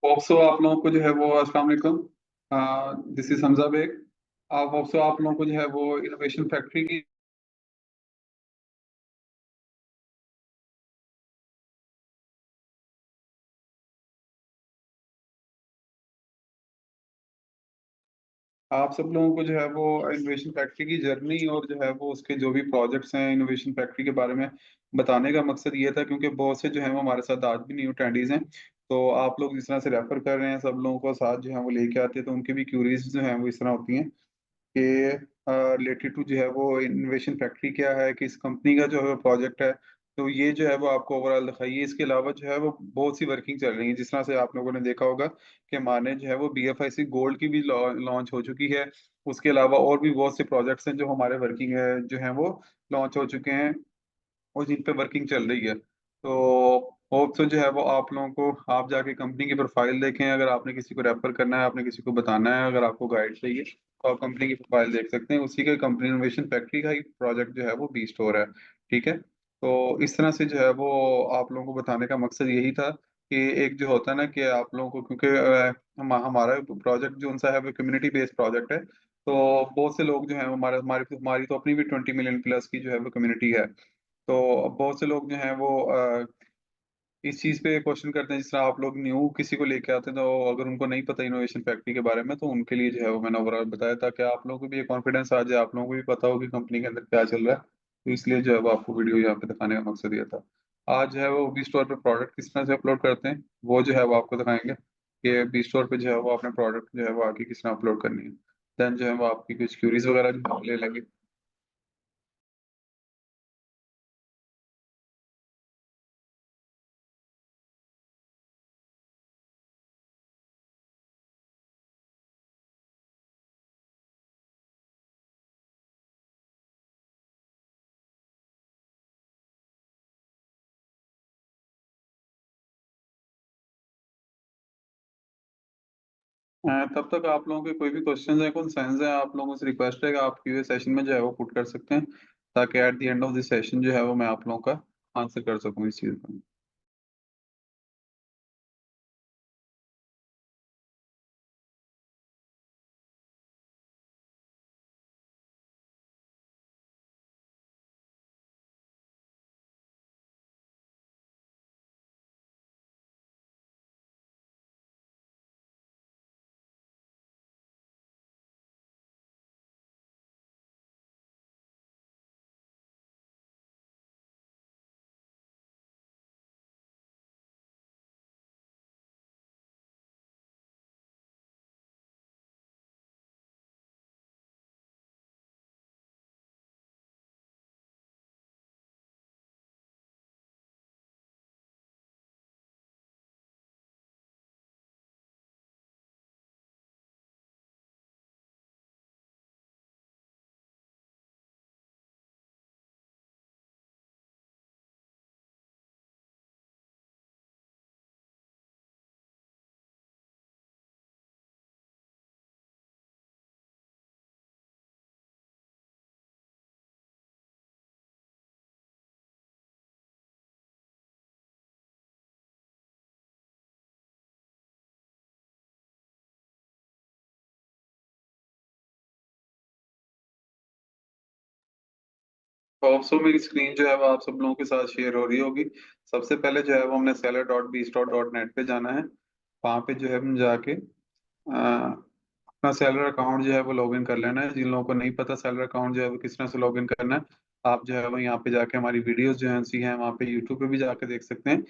ऑप्सो आप लोगों को जो है वो अस्सलाम वालेकुम, दिस इज हमजा बेग। आप ऑप्सो आप लोगों को जो है वो इनोवेशन फैक्ट्री की आप सब लोगों को जो है वो इनोवेशन फैक्ट्री की जर्नी और जो है वो उसके जो भी प्रोजेक्ट्स हैं इनोवेशन फैक्ट्री के बारे में बताने का मकसद ये था, क्योंकि बहुत से जो है वो हमारे साथ आज भी न्यू अटेंडीज हैं। तो आप लोग जिस तरह से रेफर कर रहे हैं सब लोगों को साथ जो है वो लेके आते हैं, तो उनकी भी क्यूरीज जो है वो इस तरह होती हैं कि रिलेटेड टू जो है वो इनोवेशन फैक्ट्री क्या है, किस कंपनी का जो है प्रोजेक्ट है। तो ये जो है वो आपको ओवरऑल दिखाइए। इसके अलावा जो है वो बहुत सी वर्किंग चल रही है, जिस तरह से आप लोगों ने देखा होगा कि हमारे जो है वो BFIC गोल्ड की भी लॉन्च हो चुकी है। उसके अलावा और भी बहुत से प्रोजेक्ट्स हैं जो हमारे वर्किंग है जो है वो लॉन्च हो चुके हैं और जिन पे वर्किंग चल रही है। तो होप सो जो है वो आप लोगों को आप जाके कंपनी की प्रोफाइल देखें। अगर आपने किसी को रेफर करना है, आपने किसी को बताना है, अगर आपको गाइड चाहिए तो आप कंपनी की प्रोफाइल देख सकते हैं। उसी के कंपनी इनोवेशन फैक्ट्री का ही प्रोजेक्ट जो है वो बी स्टोर है। ठीक है। तो इस तरह से जो है वो आप लोगों को बताने का मकसद यही था कि एक जो होता है ना कि आप लोगों को, क्योंकि हमारा प्रोजेक्ट जो उनसा है वो कम्युनिटी बेस्ड प्रोजेक्ट है। तो बहुत से लोग जो है हमारे हमारी हमारी तो अपनी भी 20 मिलियन प्लस की जो है वो कम्युनिटी है। तो अब बहुत से लोग जो हैं वो इस चीज पे क्वेश्चन करते हैं। जिस तरह आप लोग न्यू किसी को लेके आते हैं तो अगर उनको नहीं पता इनोवेशन फैक्ट्री के बारे में, तो उनके लिए जो है वो मैंने ओवरऑल बताया ताकि आप लोगों को भी ये कॉन्फिडेंस आ जाए, आप लोगों को भी पता हो कि कंपनी के अंदर क्या चल रहा है। तो इसलिए जो है वो आपको वीडियो यहाँ पे दिखाने का मकसद ये था। आज जो है वो बी स्टोर पे प्रोडक्ट किस तरह से अपलोड करते हैं वो जो है वो आपको दिखाएंगे कि बी स्टोर पे जो है वो अपने प्रोडक्ट जो है वो आगे किस तरह अपलोड करनी है। देन जो है वो आपकी कुछ क्यूरीज वगैरह जो है वो ले लेंगे। तब तक आप लोगों के कोई भी क्वेश्चंस हैं, कंसर्न्स हैं, आप लोगों से रिक्वेस्ट है कि आप क्यूए सेशन में जो है वो पुट कर सकते हैं, ताकि at the end of this session जो है वो मैं आप लोगों का आंसर कर सकूं इस चीज़ का। तो ऑल्सो मेरी स्क्रीन जो है वो आप सब लोगों के साथ शेयर हो रही होगी। सबसे पहले जो है वो हमने seller.bstore.net पे जाना है। वहाँ पे जो है हम जाके अपना सेलर अकाउंट जो है वो लॉगिन कर लेना है। जिन लोगों को नहीं पता सेलर अकाउंट जो है वो किस तरह से लॉगिन करना है, आप जो है वो यहाँ पे जाके हमारी वीडियोस जो है सी हैं वहाँ पे यूट्यूब पे भी जाके देख सकते हैं।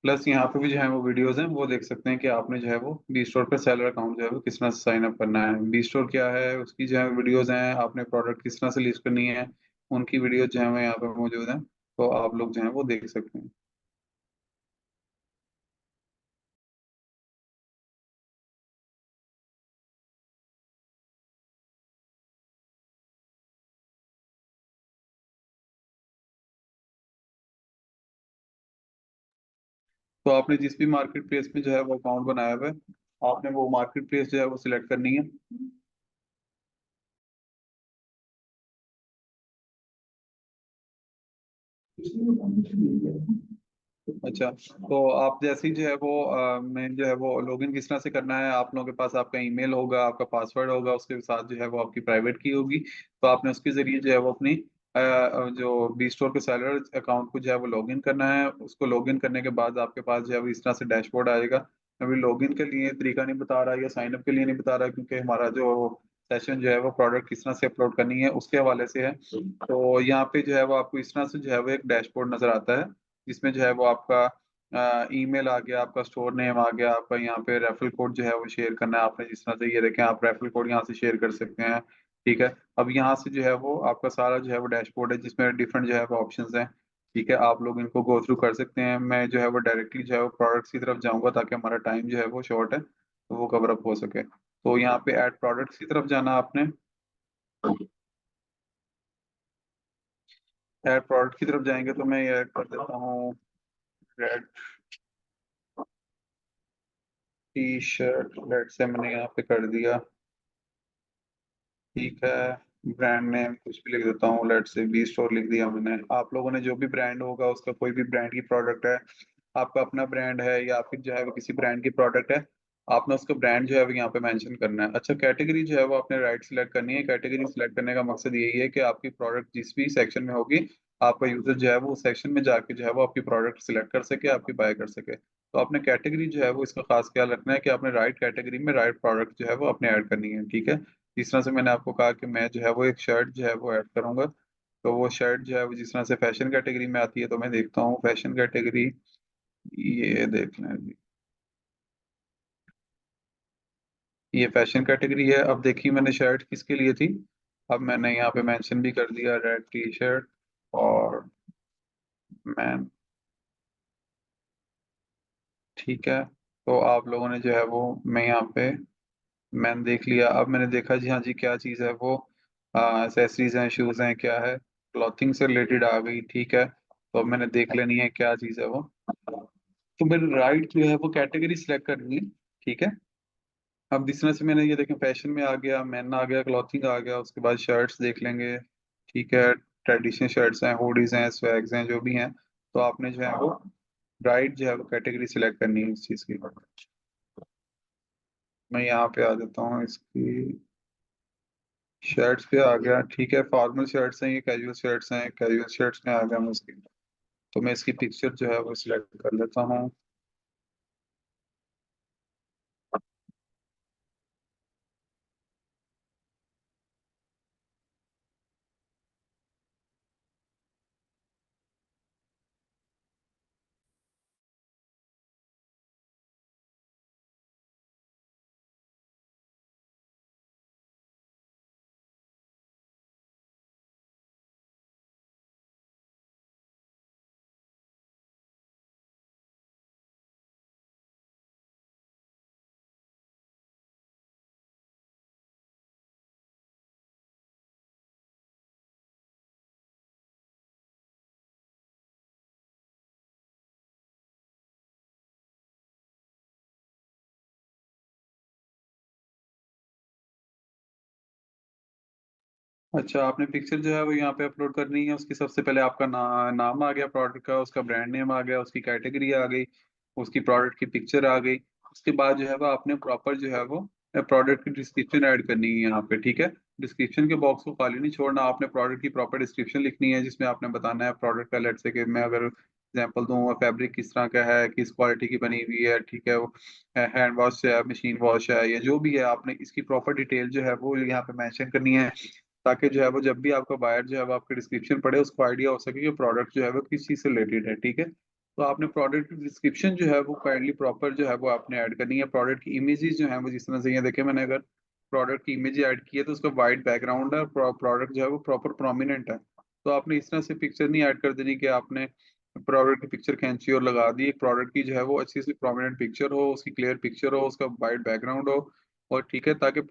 प्लस यहाँ पे भी जो है वो वीडियोस हैं, वो देख सकते हैं कि आपने जो है वो बी स्टोर पे सेलर अकाउंट जो है वो किस तरह से साइन अप करना है। बी स्टोर क्या है उसकी जो है वीडियोस हैं, आपने प्रोडक्ट किस तरह से लिस्ट करनी है, उनकी वीडियोस जो है वो यहाँ पे मौजूद हैं। तो आप लोग जो है वो देख सकते हैं। तो आपने जिस भी मार्केट प्लेस में जो है वो अकाउंट बनाया हुआ है, आपने वो मार्केट प्लेस जो है वो सिलेक्ट करनी है। अच्छा, तो आप जैसे ही जो है वो मैं जो है वो लॉगिन किस तरह से करना है, आप लोगों के पास आपका ईमेल होगा, आपका पासवर्ड होगा, उसके साथ जो है वो आपकी प्राइवेट की होगी। तो आपने उसके जरिए जो है वो अपनी जो बी स्टोर के सेलर अकाउंट को जो है वो लॉगिन करना है। उसको लॉगिन करने के बाद आपके पास जो है वो इस तरह से डैशबोर्ड आएगा। अभी लॉगिन के लिए तरीका नहीं बता रहा या साइन अप के लिए नहीं बता रहा, क्योंकि हमारा जो सेशन जो है वो प्रोडक्ट किस तरह से अपलोड करनी है उसके हवाले से है। तो यहाँ पे जो है वो आपको इस तरह से जो है वो एक डैशबोर्ड नजर आता है, जिसमें जो है वो आपका ईमेल आ गया, आपका स्टोर नेम आ गया, आपका यहाँ पे रेफरल कोड जो है वो शेयर करना है आपने। जिस तरह से ये देखें, आप रेफरल कोड यहाँ से शेयर कर सकते हैं। ठीक है, अब यहाँ से जो है वो आपका सारा जो है वो डैशबोर्ड है, जिसमें डिफरेंट जो है वो ऑप्शंस हैं। ठीक है, आप लोग इनको गो थ्रू कर सकते हैं। मैं जो है वो डायरेक्टली जो है वो प्रोडक्ट्स की तरफ जाऊंगा, ताकि हमारा टाइम जो है वो शॉर्ट है तो वो कवर अप हो सके। तो यहाँ पे ऐड प्रोडक्ट्स की तरफ जाना आपने। ऐड प्रोडक्ट की तरफ जाएंगे तो मैं ये ऐड कर देता हूँ, रेड टी शर्ट, लेट से मैंने यहाँ पे कर दिया। ठीक है, ब्रांड नेम कुछ भी लिख देता हूँ, लेट से बी स्टोर लिख दिया मैंने। आप लोगों ने जो भी ब्रांड होगा, उसका कोई भी ब्रांड की प्रोडक्ट है, आपका अपना ब्रांड है या फिर जो है वो किसी ब्रांड की प्रोडक्ट है, आपने उसका ब्रांड जो है वो यहाँ पे मेंशन करना है। अच्छा, कैटेगरी जो है वो आपने राइट सिलेक्ट करनी है। कैटेगरी सिलेक्ट करने का मकसद यही है कि आपकी प्रोडक्ट जिस भी सेक्शन में होगी, आपका यूजर जो है वो उस सेक्शन में जाके जो है वो आपकी प्रोडक्ट सिलेक्ट कर सके, आपकी बाय कर सके। तो आपने कैटेगरी जो है वो इसका खास ख्याल रखना है कि आपने राइट कैटेगरी में राइट प्रोडक्ट जो है वो अपने ऐड करनी है। ठीक है, जिस तरह से मैंने आपको कहा कि मैं जो है वो एक शर्ट जो है वो ऐड करूंगा, तो वो शर्ट जो है वो जिस तरह से फैशन कैटेगरी में आती है, तो मैं देखता हूँ फैशन कैटेगरी, ये देख लें जी, ये फैशन कैटेगरी है। अब देखिए, मैंने शर्ट किसके लिए थी, अब मैंने यहाँ पे मेंशन भी कर दिया, रेड टी शर्ट और मैन। ठीक है, तो आप लोगों ने जो है वो, मैं यहाँ पे मैंने देख लिया। अब मैंने देखा जी, हाँ जी, क्या चीज़ है वो, एसेसरीज हैं, शूज हैं, क्या है, क्लॉथिंग से रिलेटेड आ गई। ठीक है, तो अब मैंने देख लेनी है क्या चीज़ है वो। तो मेरे राइट जो है वो कैटेगरी सिलेक्ट करनी है। ठीक है, अब जिस तरह से मैंने ये देखें, फैशन में आ गया, मैन आ गया, क्लॉथिंग आ गया, उसके बाद शर्ट्स देख लेंगे। ठीक है, ट्रेडिशनल शर्ट्स हैं, हुडीज हैं, स्वैग्स हैं, जो भी हैं। तो आपने जो है वो राइट जो है वो कैटेगरी सिलेक्ट करनी है इस चीज़ की। मैं यहाँ पे आ जाता हूँ, इसकी शर्ट्स पे आ गया। ठीक है, फॉर्मल शर्ट्स हैं, ये कैजुअल शर्ट्स हैं, कैजुअल शर्ट्स में आ गया मैं इसकी। तो मैं इसकी पिक्चर जो है वो सिलेक्ट कर लेता हूँ। अच्छा, आपने पिक्चर जो है वो यहाँ पे अपलोड करनी है। उसकी सबसे पहले आपका नाम आ गया प्रोडक्ट का, उसका ब्रांड नेम आ गया, उसकी कैटेगरी आ गई, उसकी प्रोडक्ट की पिक्चर आ गई। उसके बाद जो है वो आपने प्रॉपर जो है वो प्रोडक्ट की डिस्क्रिप्शन ऐड करनी है यहाँ पे। ठीक है, डिस्क्रिप्शन के बॉक्स को खाली नहीं छोड़ना, आपने प्रोडक्ट की प्रॉपर डिस्क्रिप्शन लिखनी है, जिसमें आपने बताना है प्रोडक्ट का। लेट से कि मैं अगर एग्जाम्पल दूँ, फैब्रिक किस तरह का है, किस क्वालिटी की बनी हुई है, ठीक है, वो हैंड वॉश है, मशीन वॉश है, या जो भी है, आपने इसकी प्रॉपर डिटेल जो है वो यहाँ पे मेंशन करनी है, ताकि जो है वो जब भी आपका बायर जो है वो आपकी डिस्क्रिप्शन पढ़े, उसको आइडिया हो सके कि प्रोडक्ट जो है वो किस चीज़ से रिलेटेड है। ठीक है, तो आपने प्रोडक्ट की डिस्क्रिप्शन जो है वो काइंडली प्रॉपर जो है वो आपने ऐड करनी है। प्रोडक्ट की इमेजेस जो है वो जिस तरह से, ये देखे मैंने अगर प्रोडक्ट की इमेज ऐड की है, तो उसका वाइट बैकग्राउंड है और प्रोडक्ट जो है वो प्रॉपर प्रोमिनेंट है। तो आपने इस तरह से पिक्चर नहीं ऐड कर देनी कि आपने प्रोडक्ट की पिक्चर खींची और लगा दी। एक प्रोडक्ट की जो है वो अच्छी सी प्रोमिनेंट पिक्चर हो, उसकी क्लियर पिक्चर हो, उसका वाइट बैकग्राउंड हो। और ठीक है, ताकि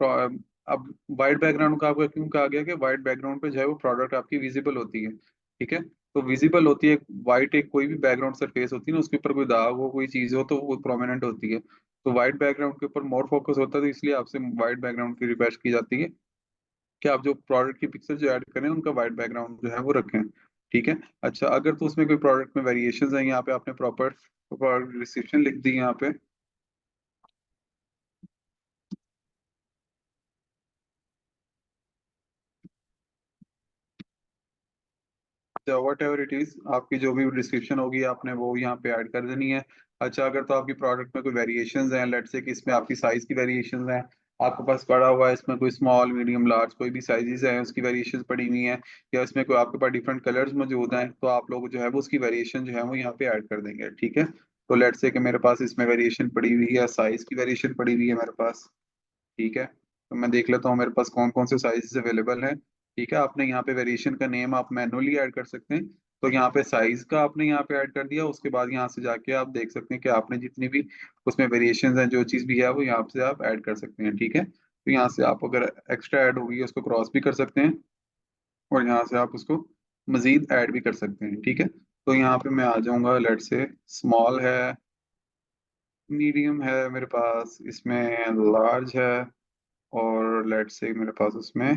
अब वाइट बैकग्राउंड का आपका क्यों कहा गया कि वाइट बैकग्राउंड पे जो है वो प्रोडक्ट आपकी विजिबल होती है। ठीक है, तो विजिबल होती है वाइट, एक कोई भी बैकग्राउंड सरफेस होती है ना, उसके ऊपर कोई दाग हो, कोई चीज हो, तो वो प्रोमिनेंट होती है। तो वाइट बैकग्राउंड के ऊपर मोर फोकस होता है, तो इसलिए आपसे वाइट बैकग्राउंड की रिक्वेस्ट की जाती है कि आप जो प्रोडक्ट की पिक्चर जो ऐड करें, उनका वाइट बैकग्राउंड जो है वो रखें। ठीक है। अच्छा, अगर तो उसमें कोई प्रोडक्ट में वेरिएशन है, यहाँ पे आपने प्रॉपर प्रोडक्ट डिस्क्रिप्शन लिख दी यहाँ पे। वट एवर इट इज, आपकी जो भी डिस्क्रिप्शन होगी आपने वो यहाँ पे ऐड कर देनी है। अच्छा, अगर तो आपकी प्रोडक्ट में कोई वेरिएशंस हैं, लेट्स से कि इसमें आपकी साइज की वेरिएशंस हैं, आपके पास पड़ा हुआ है इसमें कोई स्मॉल मीडियम लार्ज कोई भी साइजेस हैं उसकी वेरिएशंस पड़ी हुई हैं, या इसमें कोई आपके पास डिफरेंट कलर्स मौजूद हैं, तो आप लोग जो है वो उसकी वेरिएशन जो है वो यहाँ पे ऐड कर देंगे। ठीक है। तो लेट्स से कि मेरे पास इसमें वेरिएशन पड़ी हुई है, साइज की वेरिएशन पड़ी हुई है मेरे पास। ठीक है, तो मैं देख लेता हूँ मेरे पास कौन कौन से साइजेस अवेलेबल हैं। ठीक है, आपने यहाँ पे वेरिएशन का नेम आप मैनुअली ऐड कर सकते हैं। तो यहाँ पे साइज का आपने यहाँ पे ऐड कर दिया, उसके बाद यहाँ से जाके आप देख सकते हैं कि आपने जितनी भी उसमें वेरिएशन हैं, जो चीज़ भी है वो यहाँ से आप ऐड कर सकते हैं। ठीक है, तो यहाँ से आप अगर एक्स्ट्रा ऐड होगी उसको क्रॉस भी कर सकते हैं, और यहाँ से आप उसको मजीद ऐड भी कर सकते हैं। ठीक है, तो यहाँ पे मैं आ जाऊंगा, लेट से स्मॉल है, मीडियम है मेरे पास, इसमें लार्ज है, और लेट से मेरे पास उसमें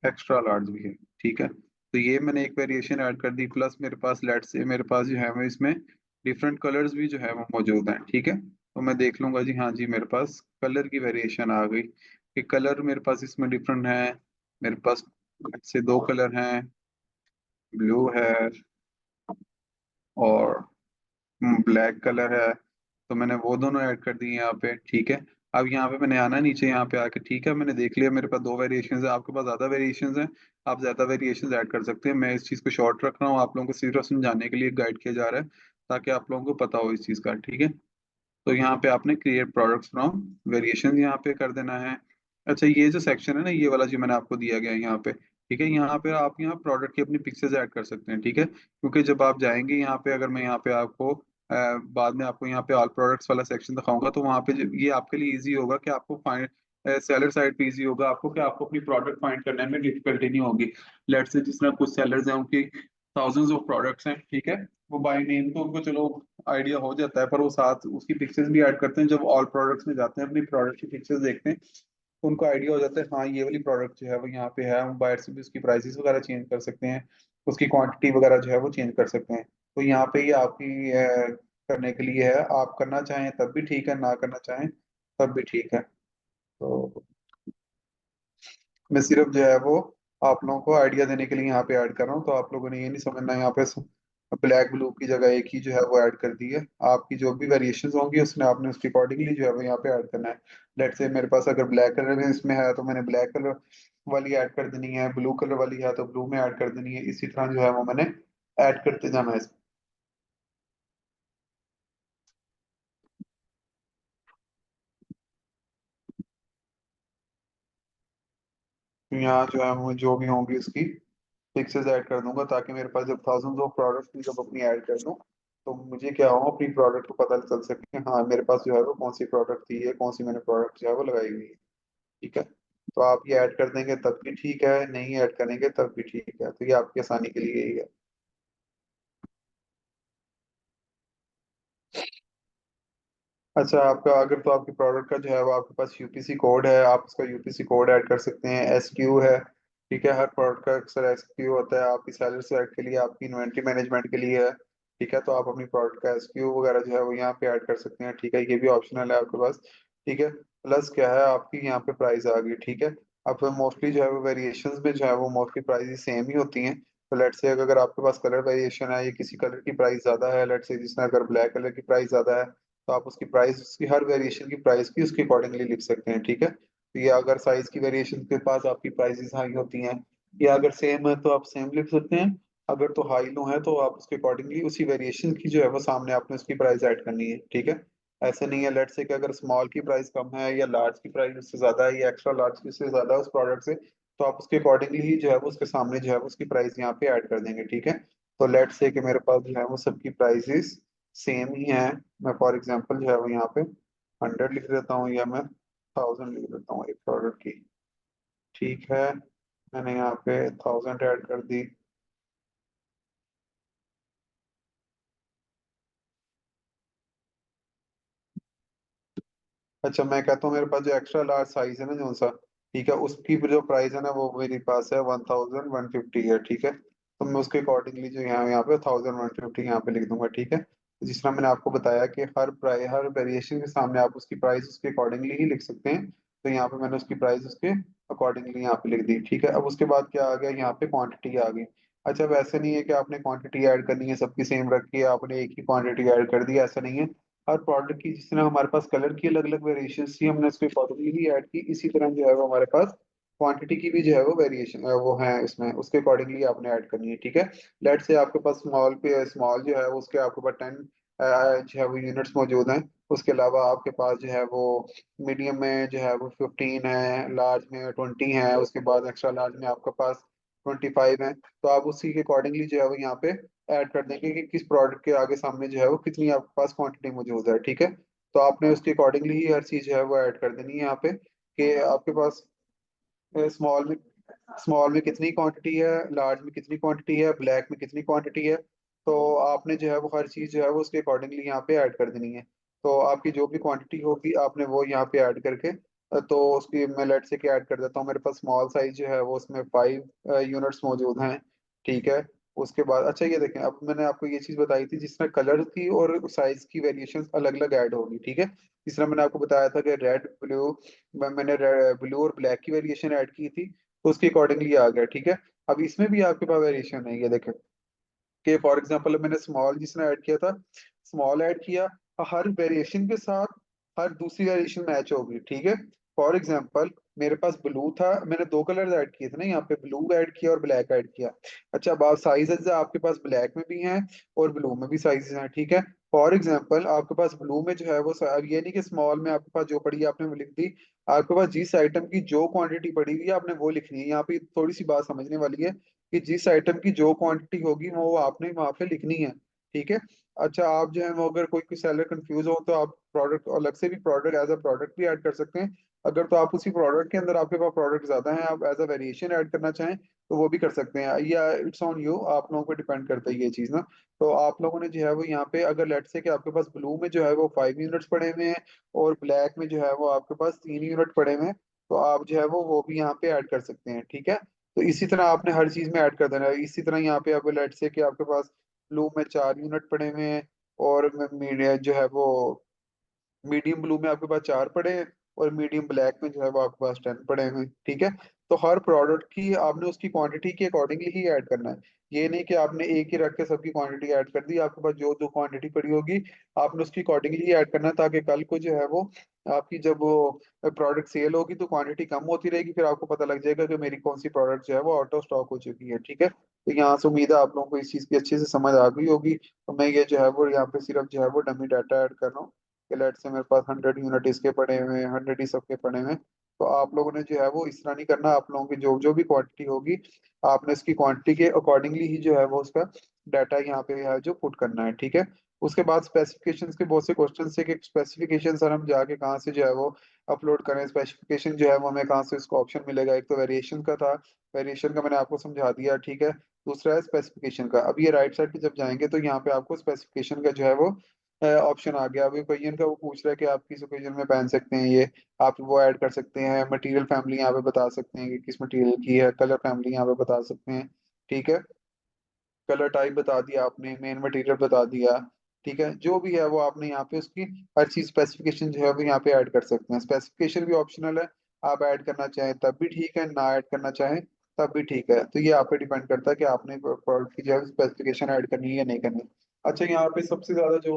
एक्स्ट्रा लार्ज भी है। ठीक है, तो ये मैंने एक वेरिएशन ऐड कर दी, प्लस मेरे पास लेट से मेरे पास जो है वो इसमें डिफरेंट कलर्स भी जो है वो मौजूद हैं। ठीक है, तो मैं देख लूंगा जी, हाँ जी मेरे पास कलर की वेरिएशन आ गई कि कलर मेरे पास इसमें डिफरेंट है। मेरे पास से दो कलर हैं, ब्लू है और ब्लैक कलर है, तो मैंने वो दोनों ऐड कर दिए यहाँ पे। ठीक है, अब यहाँ पे मैंने आना नीचे यहाँ पे आके, ठीक है मैंने देख लिया मेरे पास दो वेरिएशंस है, आपके पास ज्यादा वेरिएशंस हैं, आप ज्यादा वेरिएशंस ऐड कर सकते हैं। मैं इस चीज को शॉर्ट रख रहा हूँ, आप लोगों को सिर्फ समझाने के लिए गाइड किया जा रहा है, ताकि आप लोगों को पता हो इस चीज का। ठीक है, तो यहाँ पे आपने क्रिएट प्रोडक्ट्स फ्रॉम वेरिएशन यहाँ पे कर देना है। अच्छा, ये जो सेक्शन है ना, ये वाला जो मैंने आपको दिया गया है यहाँ पे, ठीक है, यहाँ पे आप यहाँ प्रोडक्ट की अपनी पिक्चर्स ऐड कर सकते हैं। ठीक है, क्योंकि जब आप जाएंगे यहाँ पे, अगर मैं यहाँ पे आपको बाद में आपको यहाँ पे ऑल प्रोडक्ट्स वाला सेक्शन दिखाऊंगा, तो वहाँ पे ये आपके लिए इजी होगा कि आपको फाइंड, सेलर साइड पे इजी होगा आपको कि आपको अपनी प्रोडक्ट फाइंड करने में डिफिकल्टी नहीं होगी। लेट से जिस तरह कुछ सेलर्स हैं उनकी थाउजेंड्स ऑफ प्रोडक्ट्स हैं, ठीक है, वो बाय नेम तो उनको चलो आइडिया हो जाता है, पर वो साथ उसकी पिक्चर्स भी ऐड करते हैं। जब ऑल प्रोडक्ट्स में जाते हैं अपनी प्रोडक्ट की पिक्चर्स देखते हैं, तो उनको आइडिया हो जाता है हाँ ये वाली प्रोडक्ट जो है वो यहाँ पे है, हम बाहर से भी उसकी प्राइसेस वगैरह चेंज कर सकते हैं, उसकी क्वांटिटी वगैरह जो है वो चेंज कर सकते हैं। तो यहाँ पे ये आपकी करने के लिए है, आप करना चाहें तब भी ठीक है, ना करना चाहें तब भी ठीक है। तो मैं सिर्फ जो है वो आप लोगों को आइडिया देने के लिए यहाँ पे ऐड कर रहा हूँ, तो आप लोगों ने ये नहीं समझना यहाँ पे ब्लैक ब्लू की जगह एक ही जो है वो ऐड कर दी है। आपकी जो भी वेरिएशंस होंगी उसमें आपने उसके अकॉर्डिंगली जो है वो यहाँ पे ऐड करना है। लेट से मेरे पास अगर ब्लैक कलर में इसमें है, तो मैंने ब्लैक कलर वाली ऐड कर देनी है, ब्लू कलर वाली है तो ब्लू में ऐड कर देनी है, इसी तरह जो है वो मैंने ऐड करते जाना है। तो यहाँ जो है वो जो भी होंगी उसकी पिक्चर्स ऐड कर दूंगा, ताकि मेरे पास जब थाउजेंड्स ऑफ प्रोडक्ट्स की जब अपनी ऐड कर दूं, तो मुझे क्या हो अपनी प्रोडक्ट को पता चल सके कि हाँ मेरे पास जो है वो कौन सी प्रोडक्ट थी है, कौन सी मैंने प्रोडक्ट जो है वो लगाई हुई है। ठीक है, तो आप ये ऐड कर देंगे तब भी ठीक है, नहीं ऐड करेंगे तब भी ठीक है, तो ये आपकी आसानी के लिए ही है। अच्छा, आपका अगर तो आपके प्रोडक्ट का जो है वो आपके पास यूपीसी कोड है, आप उसका यूपीसी कोड ऐड कर सकते हैं। एसक्यू है, ठीक है, हर प्रोडक्ट का अक्सर एसक्यू होता है, आपकी सेलर साइड के लिए, आपकी इन्वेंट्री मैनेजमेंट के लिए है। ठीक है, तो आप अपनी प्रोडक्ट का एसक्यू वगैरह जो है वो यहाँ पे ऐड कर सकते हैं। ठीक है, ये भी ऑप्शनल है आपके पास। ठीक है, प्लस क्या है आपकी यहाँ पे प्राइस आ गई। ठीक है, अब मोस्टली जो है वो वेरिएशंस में जो है वो मोस्टली प्राइस सेम ही होती हैं। तो लेट से अगर आपके पास कलर वेरिएशन है, ये किसी कलर की प्राइस ज्यादा है, लेट से जिसमें अगर ब्लैक कलर की प्राइस ज्यादा है, तो आप उसकी प्राइस, उसकी हर वेरिएशन की प्राइस की उसके अकॉर्डिंगली लिख सकते हैं। ठीक है, तो ये अगर साइज की वेरिएशन के पास आपकी प्राइसेस हाई होती हैं, या अगर सेम है तो आप सेम लिख सकते हैं, अगर तो हाई लो है तो आप उसके अकॉर्डिंगली उसी वेरिएशन की जो है वो सामने आपने उसकी प्राइस ऐड करनी है। ठीक है, ऐसे नहीं है लेट से कि अगर स्मॉल की प्राइस कम है या लार्ज की प्राइस उससे ज्यादा है या एक्स्ट्रा लार्ज की उससे ज्यादा है उस प्रोडक्ट से, तो आप उसके अकॉर्डिंगली ही जो है वो उसके सामने जो है वो उसकी प्राइस यहाँ पे ऐड कर देंगे। ठीक है, तो लेट से कि मेरे पास जो है वो सबकी प्राइसेस सेम ही है, मैं फॉर एग्जांपल जो है वो यहाँ पे 100 लिख देता हूँ, या मैं 1000 लिख देता हूँ एक प्रोडक्ट की। ठीक है, मैंने यहाँ पे 1000 ऐड कर दी। अच्छा, मैं कहता हूँ मेरे पास जो एक्स्ट्रा लार्ज साइज है ना जो सा, ठीक है, उसकी भी जो प्राइस है ना वो मेरे पास है 1150 है। ठीक है, तो मैं उसके अकॉर्डिंगली जो यहाँ पे 1150 यहाँ पे लिख दूंगा, ठीक है। तो जिस तरह मैंने आपको बताया कि हर वेरिएशन के सामने आप उसकी प्राइस उसके अकॉर्डिंगली ही लिख सकते हैं। तो यहाँ पे मैंने उसकी प्राइस उसके अकॉर्डिंगली यहाँ पे लिख दी, ठीक है। अब उसके बाद क्या आ गया, यहाँ पे क्वांटिटी आ गई। अच्छा, वैसे नहीं है कि आपने क्वांटिटी ऐड करनी है सबकी सेम रख के आपने एक ही क्वांटिटी ऐड कर दी, ऐसा नहीं है। हर प्रोडक्ट की जिस तरह हमारे पास कलर की अलग अलग वेरिएशन थी, हमने उसके अकॉर्डिंगली ही ऐड की, इसी तरह जो है वो हमारे पास क्वांटिटी की भी जो है वो वेरिएशन वो है इसमें, उसके अकॉर्डिंगली आपने ऐड करनी है, ठीक है। लेट से आपके पास स्मॉल जो है वो उसके आपके पास 10 जो है वो यूनिट्स मौजूद हैं। उसके अलावा आपके पास जो है वो मीडियम में जो है वो 15 है, लार्ज में 20 है, उसके बाद एक्स्ट्रा लार्ज में आपके पास 25 है। तो आप उसी के अकॉर्डिंगली जो है वो यहाँ पे ऐड कर देंगे कि किस प्रोडक्ट के आगे सामने जो है वो कितनी आपके पास क्वांटिटी मौजूद है, ठीक है। तो आपने उसके अकॉर्डिंगली ही हर चीज जो है वो ऐड कर देनी है यहाँ पे, कि आपके पास स्मॉल में कितनी क्वांटिटी है, लार्ज में कितनी क्वांटिटी है, ब्लैक में कितनी क्वांटिटी है। तो आपने जो है वो हर चीज़ जो है वो उसके अकॉर्डिंगली यहाँ पे ऐड कर देनी है। तो आपकी जो भी क्वांटिटी होगी आपने वो यहाँ पे ऐड करके तो उसकी मैं लेट से क्या ऐड कर देता हूँ, मेरे पास स्मॉल साइज जो है वो उसमें 5 यूनिट्स मौजूद हैं, ठीक है। उसके बाद अच्छा ये देखें, अब मैंने आपको ये चीज़ बताई थी जिसमें कलर की और साइज की वेरिएशन अलग अलग ऐड होगी, ठीक है। जिस तरह मैंने आपको बताया था कि रेड ब्लू, मैंने ब्लू और ब्लैक की वेरिएशन ऐड की थी, तो उसके अकॉर्डिंगली आ गया, ठीक है। अब इसमें भी आपके पास वेरिएशन है, ये देखें कि फॉर एग्जांपल मैंने स्मॉल जिसने ऐड किया था, स्मॉल ऐड किया, हर वेरिएशन के साथ हर दूसरी वेरिएशन मैच होगी, ठीक है। फॉर एग्जांपल मेरे पास ब्लू था, मैंने दो कलर ऐड किए थे ना, यहाँ पे ब्लू ऐड किया और ब्लैक ऐड किया। अच्छा, अब साइजेस आपके पास ब्लैक में भी हैं और ब्लू में भी साइजेस हैं, ठीक है। फॉर एग्जांपल आपके पास ब्लू में जो है वो अब ये नहीं कि स्मॉल में आपके पास जो पड़ी है आपने वो लिख दी, आपके पास जिस आइटम की जो क्वांटिटी पड़ी हुई है आपने वो लिखनी है। यहाँ पे थोड़ी सी बात समझने वाली है कि जिस आइटम की जो क्वांटिटी होगी वो आपने वहां पे लिखनी है, ठीक है। अच्छा, आप जो है वो अगर कोई सेलर कंफ्यूज हो तो आप प्रोडक्ट अलग से भी प्रोडक्ट एज अ प्रोडक्ट भी ऐड कर सकते हैं। अगर तो आप उसी प्रोडक्ट के अंदर आपके पास प्रोडक्ट ज्यादा हैं, आप एज अ वेरिएशन ऐड करना चाहें तो वो भी कर सकते हैं, या इट्स ऑन यू, आप लोगों पे डिपेंड करता है ये चीज़ ना। तो आप लोगों ने जो है वो यहाँ पे अगर लेट से कि आपके पास ब्लू में जो है वो 5 यूनिट्स पड़े हुए हैं और ब्लैक में जो है वो आपके पास 3 यूनिट पड़े हुए हैं, तो आप जो है वो भी यहाँ पे ऐड कर सकते हैं, ठीक है। तो इसी तरह आपने हर चीज में ऐड कर देना है। इसी तरह यहाँ पे आप लेट से कि आपके पास ब्लू में 4 यूनिट पड़े हुए हैं और मीडियम जो है वो मीडियम ब्लू में आपके पास 4 पड़े हैं और मीडियम ब्लैक में जो है वो आपके पास 10 पड़े हैं, ठीक है। तो हर प्रोडक्ट की आपने उसकी क्वांटिटी के अकॉर्डिंगली ही ऐड करना है। ये नहीं कि आपने एक ही रख के सबकी क्वांटिटी ऐड कर दी, आपके पास जो जो क्वांटिटी पड़ी होगी आपने उसकी अकॉर्डिंगली ही ऐड करना है, ताकि कल को जो है वो आपकी जब वो प्रोडक्ट सेल होगी तो क्वांटिटी कम होती रहेगी, फिर आपको पता लग जाएगा कि मेरी कौन सी प्रोडक्ट जो है वो आउट ऑफ स्टॉक हो चुकी है, ठीक है। तो यहाँ से उम्मीद है आप लोगों को इस चीज़ की अच्छे से समझ आ गई होगी। तो मैं ये जो है वो यहाँ पे सिर्फ जो है वो डमी डाटा ऐड कर रहा हूँ कि लेट से मेरे पास 100 यूनिट इसके पड़े हुए हैं, 100 ही सबके पड़े हुए हैं। तो आप लोगों ने जो है वो इस तरह नहीं करना, आप लोगों की जो जो भी क्वांटिटी होगी आपने इसकी क्वांटिटी के अकॉर्डिंगली ही जो है वो उसका डाटा यहाँ पे है जो पुट करना है, ठीक है। उसके बाद स्पेसिफिकेशंस के बहुत से क्वेश्चन है कि स्पेसिफिकेशन सर हम जाके कहाँ से जो है वो अपलोड करें, स्पेसिफिकेशन जो है वो हमें कहाँ से इसको ऑप्शन मिलेगा। एक तो वेरिएशन का था, वेरिएशन का मैंने आपको समझा दिया, ठीक है। दूसरा है स्पेसिफिकेशन का। अब ये राइट साइड पे जब जाएंगे तो यहाँ पे आपको स्पेसिफिकेशन का जो है वो ऑप्शन आ गया। अभी कोई इनका वो पूछ रहा है कि आप किस ओकेजन में पहन सकते हैं ये, आप वो ऐड कर सकते हैं। मटेरियल फैमिली यहाँ पे बता सकते हैं कि किस मटेरियल की है, कलर फैमिली यहाँ पे बता सकते हैं, ठीक है। कलर टाइप बता दिया आपने, मेन मटेरियल बता दिया, ठीक है। जो भी है वो आपने यहाँ पे उसकी हर चीज स्पेसिफिकेशन जो है वो यहाँ पे ऐड कर सकते हैं। स्पेसिफिकेशन भी ऑप्शनल है, आप ऐड करना चाहें तब भी ठीक है, ना ऐड करना चाहें तब भी ठीक है। तो ये आप पे डिपेंड करता है कि आपने प्रोडक्ट की जो है स्पेसिफिकेशन ऐड करनी है या नहीं करनी। अच्छा, यहाँ पे सबसे ज्यादा जो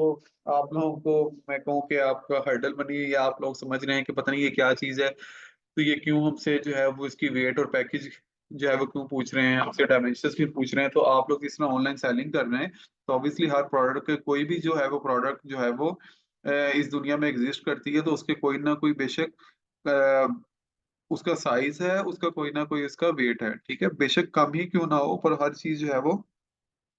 आप लोगों को मैं कहूँ कि आपका हर्डल बनी है या आप लोग समझ रहे हैं कि पता नहीं ये क्या चीज है, तो ये क्यों हमसे जो है वो इसकी वेट और पैकेज जो है वो क्यों पूछ रहे हैं, हमसे डायमेंशंस भी पूछ रहे हैं। तो आप लोग जिस तरह ऑनलाइन सेलिंग कर रहे हैं तो ऑब्वियसली हर प्रोडक्ट के कोई भी जो है वो प्रोडक्ट जो है वो इस दुनिया में एग्जिस्ट करती है, तो उसके कोई ना कोई बेशक अ, उसका साइज है, उसका कोई ना कोई इसका वेट है, ठीक है। बेशक कम ही क्यों ना हो, पर हर चीज जो है वो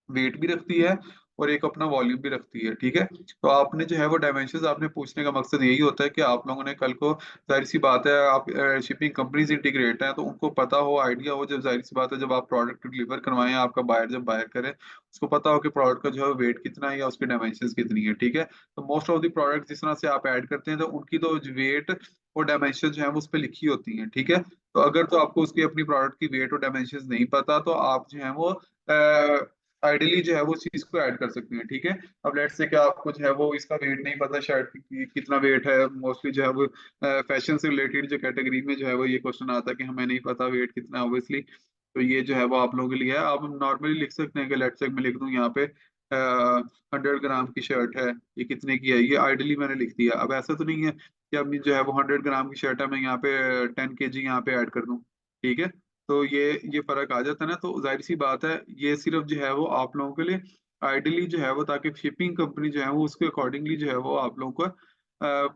वेट भी रखती है और एक अपना वॉल्यूम भी रखती है, ठीक है। तो आपने जो है वो डायमेंशंस आपने पूछने का मकसद यही होता है कि आप लोगों ने कल को, जाहिर सी बात है, आप शिपिंग कंपनीज इंटीग्रेट हैं तो उनको पता हो, आइडिया हो, जब जाहिर सी बात है जब आप प्रोडक्ट डिलीवर करवाएं, आपका बायर जब बायर करे उसको पता हो कि प्रोडक्ट का जो है वेट कितना है या उसकी डायमेंशंस कितनी है, ठीक है। तो मोस्ट ऑफ द प्रोडक्ट जिस तरह से आप ऐड करते हैं तो उनकी तो वेट और डायमेंशन जो है वो उस पर लिखी होती है, ठीक है। तो अगर तो आपको उसकी अपनी प्रोडक्ट की वेट और डायमेंशन नहीं पता तो आप जो है वो आइडियली जो है वो चीज को ऐड कर सकते हैं, ठीक है। अब लेट्स से कि आपको जो है वो इसका वेट नहीं पता शर्ट की कितना वेट है, मोस्टली जो है वो फैशन से रिलेटेड जो कैटेगरी में जो है वो ये क्वेश्चन आता है कि हमें नहीं पता वेट कितना है ऑब्वियसली। तो ये जो है वो आप लोगों के लिए है। आप नॉर्मली लिख सकते हैं कि लेट्स से मैं लिख दूं यहाँ पे 100 ग्राम की शर्ट है, ये कितने की है, ये आइडियली मैंने लिख दिया। अब ऐसा तो नहीं है कि अब जो है वो 100 ग्राम की शर्ट है, मैं यहाँ पे 10 kg यहाँ पे ऐड कर दूं, ठीक है। तो ये फर्क आ जाता है ना, तो जाहिर सी बात है ये सिर्फ जो है वो आप लोगों के लिए आइडियली जो है वो, ताकि शिपिंग कंपनी जो है वो उसके अकॉर्डिंगली जो है वो आप लोगों को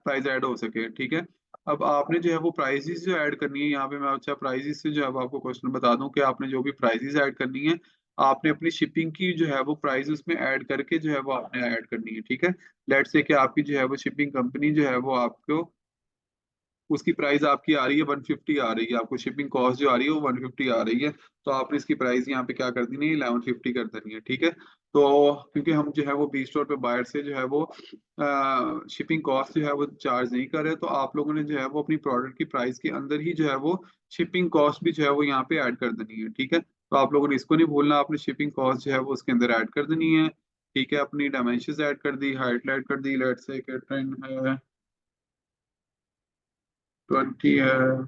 प्राइस ऐड हो सके, ठीक है। अब आपने जो है वो प्राइसेस जो ऐड करनी है यहाँ पे, मैं अच्छा प्राइसेस से जो है वो आपको क्वेश्चन बता दूं कि आपने जो भी प्राइसेस ऐड करनी है, आपने अपनी शिपिंग की जो है वो प्राइस उसमें ऐड करके जो है वो आपने ऐड करनी है, ठीक है। लेट्स से कि आपकी जो है वो शिपिंग कंपनी जो है वो आपको, उसकी प्राइस आपकी आ रही है 150 आ रही है, आपको शिपिंग कॉस्ट जो आ रही है वो 150 आ रही है। तो आपने इसकी प्राइस यहाँ पे क्या कर देनी है, 1150 कर देनी है, ठीक है। तो क्योंकि हम जो है वो बी स्टोर पे बायर से जो है वो शिपिंग कॉस्ट जो है वो चार्ज नहीं कर रहे, तो आप लोगों ने जो है वो अपनी प्रोडक्ट की प्राइस के अंदर ही जो है वो शिपिंग कॉस्ट भी जो है वो यहाँ पे ऐड कर देनी है, ठीक है। तो आप लोगों ने इसको नहीं भूलना, आपने शिपिंग कॉस्ट जो है वो उसके अंदर ऐड कर देनी है, ठीक है। अपनी डायमेंशन ऐड कर दी, हाइट ऐड कर दी, लेट्स से कि 10 है, 20 है,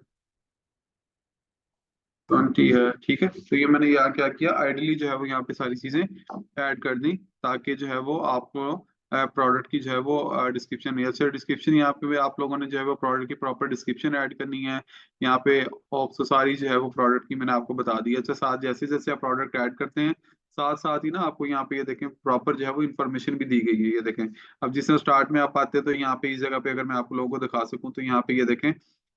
20 है, ठीक है। तो ये मैंने यहाँ क्या किया, आइडली जो है वो यहाँ पे सारी चीजें ऐड कर दी, ताकि जो है वो आपको प्रोडक्ट की जो है वो डिस्क्रिप्शन, जैसे डिस्क्रिप्शन यहाँ पे भी आप लोगों ने जो है वो प्रोडक्ट की प्रॉपर डिस्क्रिप्शन ऐड करनी है यहाँ पे। ऑप्शन सारी जो है वो प्रोडक्ट की मैंने आपको बता दी है। अच्छा, साथ जैसे जैसे आप प्रोडक्ट ऐड करते हैं, साथ साथ ही ना आपको यहाँ पे ये देखें प्रॉपर जो है वो इन्फॉर्मेशन भी दी गई है, ये देखें। अब जिस स्टार्ट में आप आते हैं तो यहाँ पे इस जगह पे अगर मैं आप लोगों को दिखा सकूँ तो यहाँ पे ये देखें,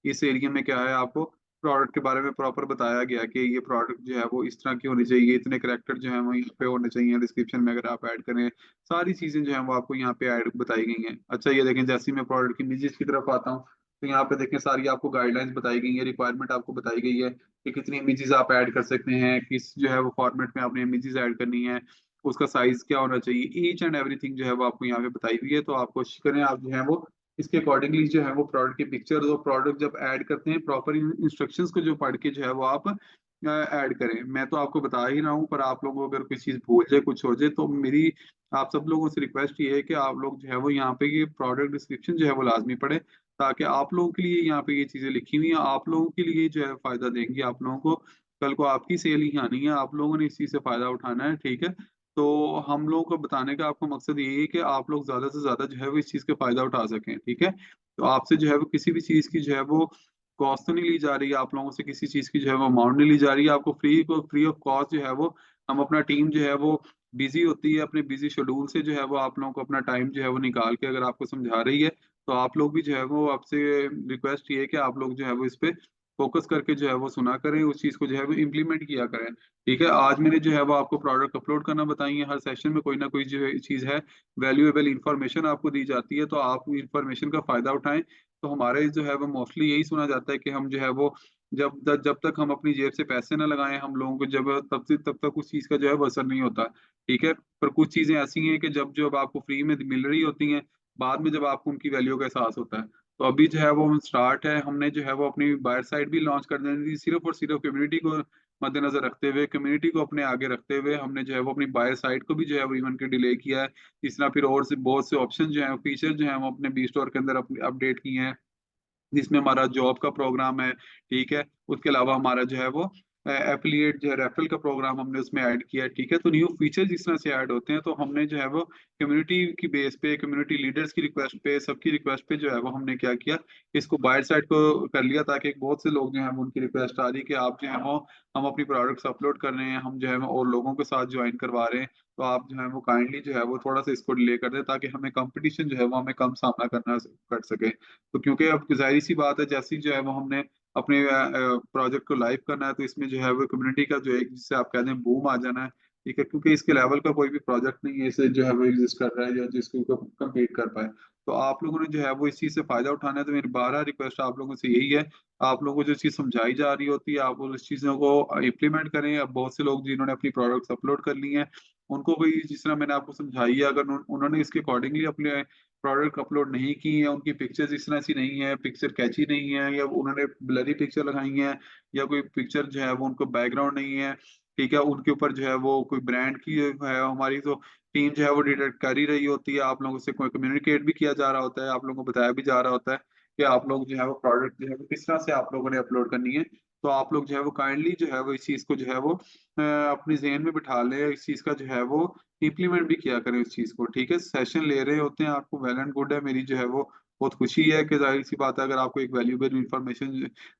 इस एरिया में क्या है, आपको प्रोडक्ट के बारे में प्रॉपर बताया गया कि ये प्रोडक्ट जो है वो इस तरह की होनी चाहिए, इतने करेक्टर जो है वो यहाँ पे होने चाहिए डिस्क्रिप्शन में अगर आप ऐड करें, सारी चीजें जो है वो आपको यहाँ पे ऐड बताई गई हैं। अच्छा, ये देखें जैसे ही मैं प्रोडक्ट की इमेजेस की तरफ आता हूँ, तो यहाँ पे देखें सारी आपको गाइडलाइंस बताई गई है, रिक्वायरमेंट आपको बताई गई है कि कितनी इमेजेस आप ऐड कर सकते हैं, किस जो है वो फॉर्मेट में आपने इमेजेस ऐड करनी है, उसका साइज क्या होना चाहिए, ईच एंड एवरीथिंग जो है वो आपको यहाँ पे बताई हुई है। तो आप कोशिश करें आप जो है वो इसके अकॉर्डिंगली जो है वो प्रोडक्ट की पिक्चर और प्रोडक्ट जब ऐड करते हैं, प्रॉपर इंस्ट्रक्शंस को जो पढ़ के जो है वो आप ऐड करें। मैं तो आपको बता ही रहा हूँ, पर आप लोगों को अगर कोई चीज़ भूल जाए, कुछ हो जाए, तो मेरी आप सब लोगों से रिक्वेस्ट ये है कि आप लोग जो है वो यहाँ पे ये प्रोडक्ट डिस्क्रिप्शन जो है वो लाजमी पढ़े, ताकि आप लोगों के लिए यहाँ पे ये चीज़ें लिखी हुई हैं, आप लोगों के लिए जो है फायदा देंगी, आप लोगों को कल को आपकी सेल ही आनी है, आप लोगों ने इस चीज़ से फायदा उठाना है, ठीक है। तो हम लोगों को बताने का आपको मकसद यही है कि आप लोग ज्यादा से ज्यादा जो है वो इस चीज का फायदा उठा सकें, ठीक है। तो आपसे जो है वो किसी भी चीज की जो है वो कॉस्ट तो नहीं ली जा रही है, आप लोगों से किसी चीज की जो है वो अमाउंट नहीं ली जा रही है, आपको फ्री ऑफ कॉस्ट जो है वो हम अपना टीम जो है वो बिजी होती है, अपने बिजी शेड्यूल से जो है वो आप लोगों को अपना टाइम जो है वो निकाल के अगर आपको समझा रही है, तो आप लोग भी जो है वो आपसे रिक्वेस्ट ये है कि आप लोग जो है वो इस पे फोकस करके जो है वो सुना करें, उस चीज को जो है वो इम्प्लीमेंट किया करें, ठीक है। आज मैंने जो है वो आपको प्रोडक्ट अपलोड करना बताई है, हर सेशन में कोई ना कोई जो है चीज़ है, वैल्यूएबल इंफॉर्मेशन आपको दी जाती है, तो आप इंफॉर्मेशन का फायदा उठाएं। तो हमारे जो है वो मोस्टली यही सुना जाता है कि हम जो है वो जब तक हम अपनी जेब से पैसे ना लगाएं, हम लोगों को जब तब तक उस चीज़ का जो है वो असर नहीं होता, ठीक है। पर कुछ चीज़ें ऐसी हैं कि जब जब आपको फ्री में मिल रही होती हैं, बाद में जब आपको उनकी वैल्यू का एहसास होता है। तो अभी जो है वो स्टार्ट है, हमने जो है वो अपनी बायर साइड भी लॉन्च कर देनी थी, सिर्फ और सिर्फ कम्युनिटी को मद्देनजर रखते हुए, कम्युनिटी को अपने आगे रखते हुए हमने जो है वो अपनी बायर साइट को भी जो है वो इवन के डिले किया है। इस तरह फिर और से बहुत से ऑप्शन जो हैं, फीचर जो हैं वो अपने बी स्टोर के अंदर अपडेट किए हैं, जिसमें हमारा जॉब का प्रोग्राम है, ठीक है। उसके अलावा हमारा जो है वो एफिलिएट जो है रेफरल का प्रोग्राम हमने उसमें ऐड किया है, ठीक है। तो न्यू फीचर जिस तरह से ऐड होते हैं, तो हमने जो है वो कम्युनिटी की बेस पे, कम्युनिटी लीडर्स की रिक्वेस्ट पे, सबकी रिक्वेस्ट पे जो है वो हमने क्या किया, इसको बायर साइड को कर लिया, ताकि बहुत से लोग जो है वो उनकी रिक्वेस्ट आ रही है कि आप जो है वो हम अपनी प्रोडक्ट्स अपलोड कर रहे हैं, हम जो है वो और लोगों के साथ ज्वाइन करवा रहे हैं, तो आप जो है वो काइंडली जो है वो थोड़ा सा इसको डिले कर दें, ताकि हमें कंपटीशन जो है वो हमें कम सामना करना कर सके। तो क्योंकि अब जाहिर सी बात है, जैसी जो है वो हमने अपने प्रोजेक्ट को लाइव करना है, तो इसमें जो है वो कम्युनिटी का जो एक जिससे आप कहते हैं बूम आ जाना है, ठीक है। क्योंकि इसके लेवल का कोई भी प्रोजेक्ट नहीं है इसे जो है वो एग्जिस्ट कर रहा है या जिसको कम्पीट कर पाए। तो आप लोगों ने जो है वो इस चीज से फायदा उठाना है, तो मेरी बारह रिक्वेस्ट आप लोगों से यही है, आप लोगों को जो चीज समझाई जा रही होती है आप उस चीजों को इम्प्लीमेंट करें। अब बहुत से लोग जिन्होंने अपनी प्रोडक्ट्स अपलोड कर ली हैं, उनको कोई जिस तरह मैंने आपको समझाई है, अगर उन्होंने इसके अकॉर्डिंगली अपने प्रोडक्ट अपलोड नहीं की है, उनकी पिक्चर्स इस तरह सी नहीं है, पिक्चर कैची नहीं है, या उन्होंने ब्लरी पिक्चर लगाई है, या कोई पिक्चर जो है वो उनको बैकग्राउंड नहीं है, ठीक है, उनके ऊपर जो है वो कोई ब्रांड की है हमारी तो टीम जो है वो डिटेक्ट कर ही रही होती है, आप लोगों से कोई कम्युनिकेट भी किया जा रहा होता है, आप लोगों को बताया भी जा रहा होता है कि आप लोग जो है वो प्रोडक्ट जो है वो किस तरह से आप लोगों ने अपलोड करनी है। तो आप लोग जो है वो काइंडली जो है वो इस चीज़ को जो है वो अपनी ज़हन में बिठा लें, इस चीज़ का जो है वो इम्प्लीमेंट भी किया करें इस चीज़ को, ठीक है? सेशन ले रहे होते हैं आपको वेल एंड गुड है, मेरी जो है वो बहुत खुशी है कि ज़ाहिर-सी बात है अगर आपको एक वैल्यूएबल इन्फॉर्मेशन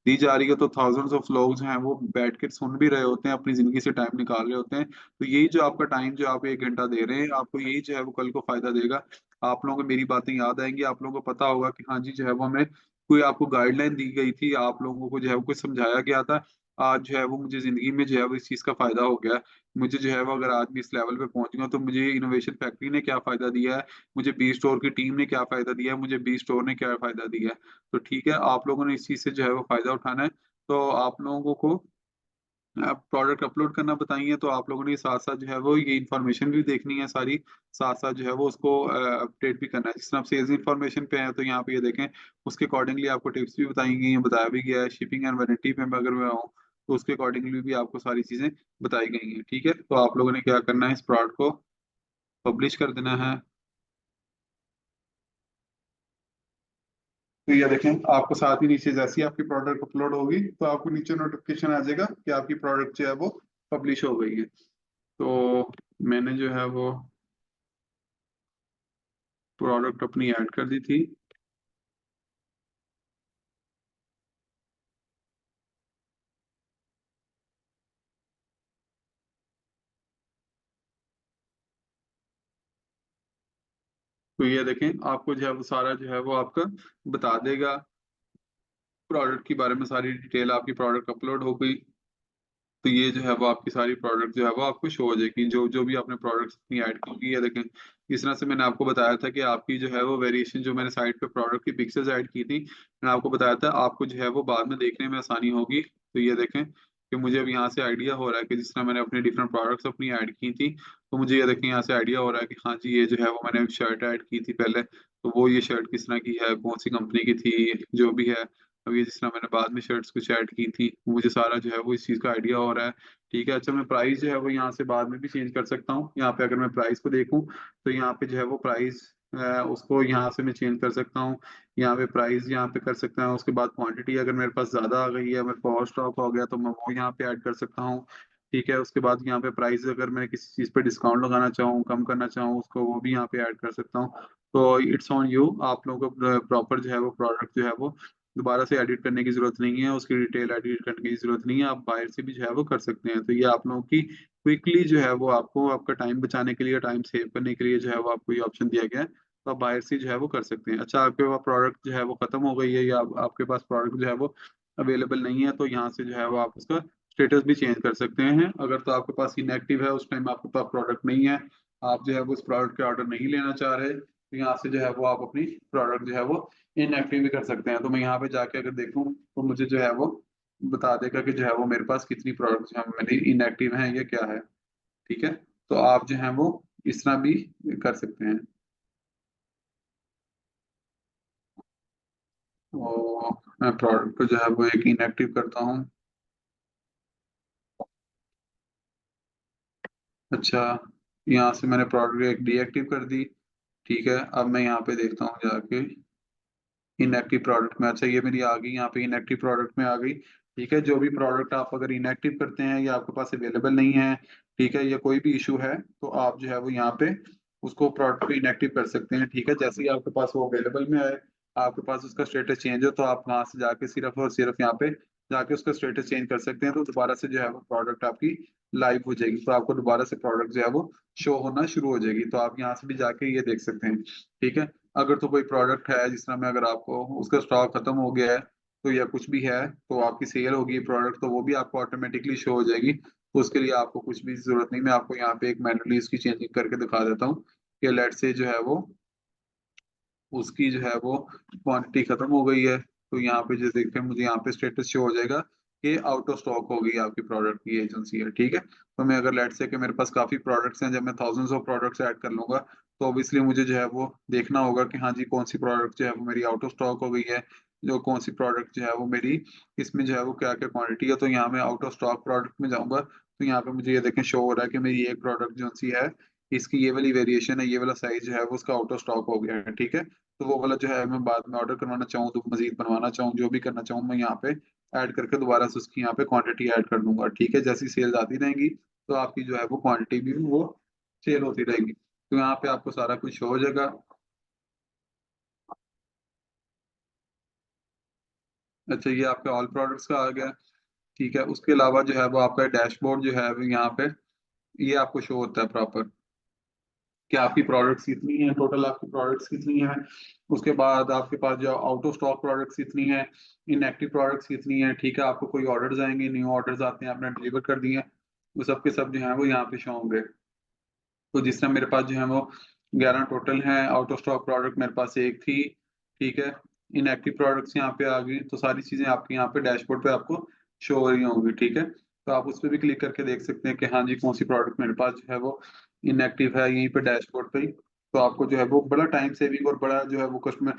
दी जा रही है तो थाउज़ेंड्स ऑफ लोग जो हैं वो बैठ के सुन भी रहे होते हैं, अपनी ज़िंदगी से टाइम निकाल रहे होते हैं। तो यही जो आपका टाइम जो आप 1 घंटा दे रहे हैं, आपको यही जो है वो कल को फ़ायदा देगा। आप लोगों को मेरी बातें याद आएँगी, आप लोगों को पता होगा कि हाँ जी, जो है वो हमें कोई आपको गाइडलाइन दी गई थी, आप लोगों को जो है वो कुछ समझाया गया था। आज जो है वो मुझे ज़िंदगी में जो है वो इस चीज़ का फ़ायदा हो गया है। मुझे जो है वो अगर आज मैं इस लेवल पे पहुँच गया हूँ, तो मुझे इनोवेशन फैक्ट्री ने क्या फ़ायदा दिया है, मुझे बी स्टोर की टीम ने क्या फ़ायदा दिया है, मुझे बी स्टोर ने क्या फ़ायदा दिया है। तो ठीक है, आप लोगों ने इस चीज़ से जो है वो फ़ायदा उठाना है। तो आप लोगों को प्रोडक्ट अपलोड करना बताई तो आप लोगों ने साथ-साथ जो है वो ये इन्फॉर्मेशन भी देखनी है सारी, साथ-साथ जो है वो उसको अपडेट भी करना है। जिस तरह आप सेल्स इन्फॉर्मेशन पे हैं, तो यहाँ पे ये देखें, उसके अकॉर्डिंगली आपको टिप्स भी बताई गई हैं, बताया भी गया है, शिपिंग एंड वारंटी पे मैं अगर मैं आऊँ, तो उसके अकॉर्डिंगली भी आपको सारी चीज़ें बताई गई हैं, ठीक है? तो आप लोगों ने क्या करना है, इस प्रोडक्ट को पब्लिश कर देना है। तो ये देखें, आपको साथ ही नीचे जैसे ही आपकी प्रोडक्ट अपलोड होगी, तो आपको नीचे नोटिफ़िकेशन आ जाएगा कि आपकी प्रोडक्ट जो है वो पब्लिश हो गई है। तो मैंने जो है वो प्रोडक्ट अपनी ऐड कर दी थी। तो ये देखें, आपको जो है वो सारा जो है वो आपका बता देगा, प्रोडक्ट के बारे में सारी डिटेल आपकी प्रोडक्ट अपलोड हो गई। तो ये जो है वो आपकी सारी प्रोडक्ट जो है वो आपको शो हो जाएगी, जो भी आपने प्रोडक्ट्स अपनी ऐड की होगी। ये देखें, इस तरह से मैंने आपको बताया था कि आपकी जो है वो वेरिएशन जो मैंने साइट पे प्रोडक्ट की पिक्चर्स ऐड की थी, मैंने आपको बताया था आपको जो है वो बाद में देखने में आसानी होगी। तो ये देखें कि मुझे अब यहाँ से आइडिया हो रहा है कि जिस तरह मैंने अपनी डिफरेंट प्रोडक्ट्स अपनी ऐड की थी, तो मुझे ये देखें यहाँ से आइडिया हो रहा है कि हाँ जी, ये जो है वो मैंने एक शर्ट ऐड की थी पहले, तो वो ये शर्ट किस तरह की है, कौन-सी कंपनी की थी, जो भी है। अब ये जिस तरह मैंने बाद में शर्ट्स कुछ ऐड की थी, मुझे सारा जो है वो इस चीज़ का आइडिया हो रहा है। ठीक है, अच्छा मैं प्राइस जो है वो यहाँ से बाद में भी चेंज कर सकता हूँ। यहाँ पे अगर मैं प्राइस को देखूँ, तो यहाँ पे जो है वो प्राइस उसको यहाँ से मैं चेंज कर सकता हूँ। यहाँ पे प्राइस यहाँ पे कर सकता हूँ, उसके बाद क्वांटिटी अगर मेरे पास ज़्यादा आ गई है, मेरे को ओवर स्टॉक हो गया तो मैं वो यहाँ पे ऐड कर सकता हूँ। ठीक है, उसके बाद यहाँ पे प्राइस अगर मैं किसी चीज़ पे डिस्काउंट लगाना चाहूँ, कम करना चाहूँ उसको, वो भी यहाँ पे ऐड कर सकता हूँ। तो इट्स ऑन यू, आप लोगों को प्रॉपर जो है वो प्रोडक्ट जो है वो दोबारा से एडिट करने की ज़रूरत नहीं है, उसकी डिटेल एडिट करने की ज़रूरत नहीं है, आप बाहर से भी जो है वो कर सकते हैं। तो ये आप लोगों की क्विकली जो है वो आपको आपका टाइम बचाने के लिए, टाइम सेव करने के लिए जो है वो आपको ये ऑप्शन दिया गया है, तो आप बाहर से जो है वो कर सकते हैं। अच्छा, आपके पास प्रोडक्ट जो है वो खत्म हो गई है या आपके पास प्रोडक्ट जो है वो अवेलेबल नहीं है, तो यहाँ से जो है वो आप उसका स्टेटस भी चेंज कर सकते हैं। अगर तो आपके पास इनएक्टिव है, उस टाइम आपके पास प्रोडक्ट नहीं है, आप जो है वो उस प्रोडक्ट के ऑर्डर नहीं लेना चाह रहे, तो यहाँ से जो है वो आप अपनी प्रोडक्ट जो है वो इनएक्टिव भी कर सकते हैं। तो मैं यहाँ पे जाके अगर देखूँ, तो मुझे जो है वो बता देगा कि जो है वो मेरे पास कितनी प्रोडक्ट्स जो हैं मेरी इनएक्टिव हैं या क्या है, ठीक है? तो आप जो हैं वो इस तरह भी कर सकते हैं। तो मैं प्रोडक्ट को जो है वो एक इनएक्टिव करता हूँ। अच्छा, यहाँ से मैंने प्रोडक्ट एक डीएक्टिव कर दी, ठीक है? अब मैं यहाँ पे देखता हूँ जाके इनएक्टिव प्रोडक्ट में, अच्छा ये मेरी आ गई यहाँ पे इनएक्टिव प्रोडक्ट में आ गई, ठीक है? जो भी प्रोडक्ट आप अगर इनएक्टिव करते हैं या आपके पास अवेलेबल नहीं है, ठीक है? या कोई भी इश्यू है, तो आप जो है वो यहाँ पे उसको प्रोडक्ट को इनएक्टिव कर सकते हैं, ठीक है? जैसे ही आपके पास वो अवेलेबल में आए, आपके पास उसका स्टेटस चेंज हो, तो आप वहाँ से जाके सिर्फ़ और सिर्फ़ यहाँ पे जाके उसका स्टेटस चेंज कर सकते हैं, तो दोबारा से जो है वो प्रोडक्ट आपकी लाइव हो जाएगी। तो आपको दोबारा से प्रोडक्ट जो है वो शो होना शुरू हो जाएगी। तो आप यहाँ से भी जाके ये देख सकते हैं, ठीक है? अगर तो कोई प्रोडक्ट है जिस तरह में अगर आपको उसका स्टॉक खत्म हो गया है, तो या कुछ भी है, तो आपकी सेल होगी प्रोडक्ट तो वो भी आपको ऑटोमेटिकली शो हो जाएगी। तो उसके लिए आपको कुछ भी ज़रूरत नहीं, मैं आपको यहाँ पे एक मैन्युअली इसकी चेंजिंग करके दिखा देता हूँ, कि लेट्स से जो है वो उसकी जो है वो क्वांटिटी खत्म हो गई है, तो यहाँ पे जो देखिए मुझे यहाँ पे स्टेटस शो हो जाएगा कि आउट ऑफ स्टॉक हो गई आपकी प्रोडक्ट की एजेंसी है, ठीक है? तो मैं अगर लेट्स से कि मेरे पास काफ़ी प्रोडक्ट्स हैं, जब मैं थाउज़ेंड्स ऑफ प्रोडक्ट्स ऐड कर लूँगा, तो ऑब्वियसली मुझे जो है वो देखना होगा कि हाँ जी, कौन-सी प्रोडक्ट जो है वो मेरी आउट ऑफ स्टॉक हो गई है, जो कौन-सी प्रोडक्ट जो है वो मेरी इसमें जो है वो क्या-क्या क्वांटिटी है, तो यहाँ मैं आउट ऑफ स्टॉक प्रोडक्ट में जाऊँगा, तो यहाँ पे मुझे ये देखें शो हो रहा है कि मेरी एक प्रोडक्ट जो सी है, इसकी ये वाली वेरिएशन है, ये वाला साइज जो है वो उसका आउट ऑफ स्टॉक हो गया है, ठीक है। तो वो वाला जो है मैं बाद में ऑर्डर करवाना चाहूँ तो मजीद बनवाना चाहूँ, जो भी करना चाहूँ, मैं यहाँ पे ऐड करके दोबारा से उसकी यहाँ पे क्वांटिटी ऐड कर दूंगा, ठीक है। जैसी सेल्स आती रहेंगी तो आपकी जो है वो क्वांटिटी भी वो सेल होती रहेगी, तो यहाँ पे आपको सारा कुछ शो हो जाएगा। अच्छा, ये आपके ऑल प्रोडक्ट्स का आ गया, ठीक है। उसके अलावा जो है वो आपका डैशबोर्ड जो है वो यहाँ पे ये आपको शो होता है प्रॉपर कि आपकी प्रोडक्ट्स कितनी है, टोटल आपकी प्रोडक्ट्स कितनी है। उसके बाद आपके पास जो आउट ऑफ स्टॉक प्रोडक्ट्स कितनी है, इनएक्टिव प्रोडक्ट्स कितनी है, ठीक है। आपको कोई ऑर्डर्स आएंगे, न्यू ऑर्डर्स आते हैं, आपने डिलीवर कर दिए, वो सब के सब जो है वो यहाँ पे शो होंगे। तो जिस तरह मेरे पास जो है वो 11 टोटल हैं, आउट ऑफ स्टॉक प्रोडक्ट मेरे पास एक थी, ठीक है। इनएक्टिव प्रोडक्ट्स यहाँ पे आ गई, तो सारी चीजें आपके यहाँ पे डैशबोर्ड पे आपको शो हो रही होंगी, ठीक है। तो आप उस पर भी क्लिक करके देख सकते हैं कि हाँ जी कौन सी प्रोडक्ट मेरे पास जो है वो इनएक्टिव है, यहीं पे डैशबोर्ड पे ही। तो आपको जो है वो बड़ा टाइम सेविंग और बड़ा जो है वो कस्टमर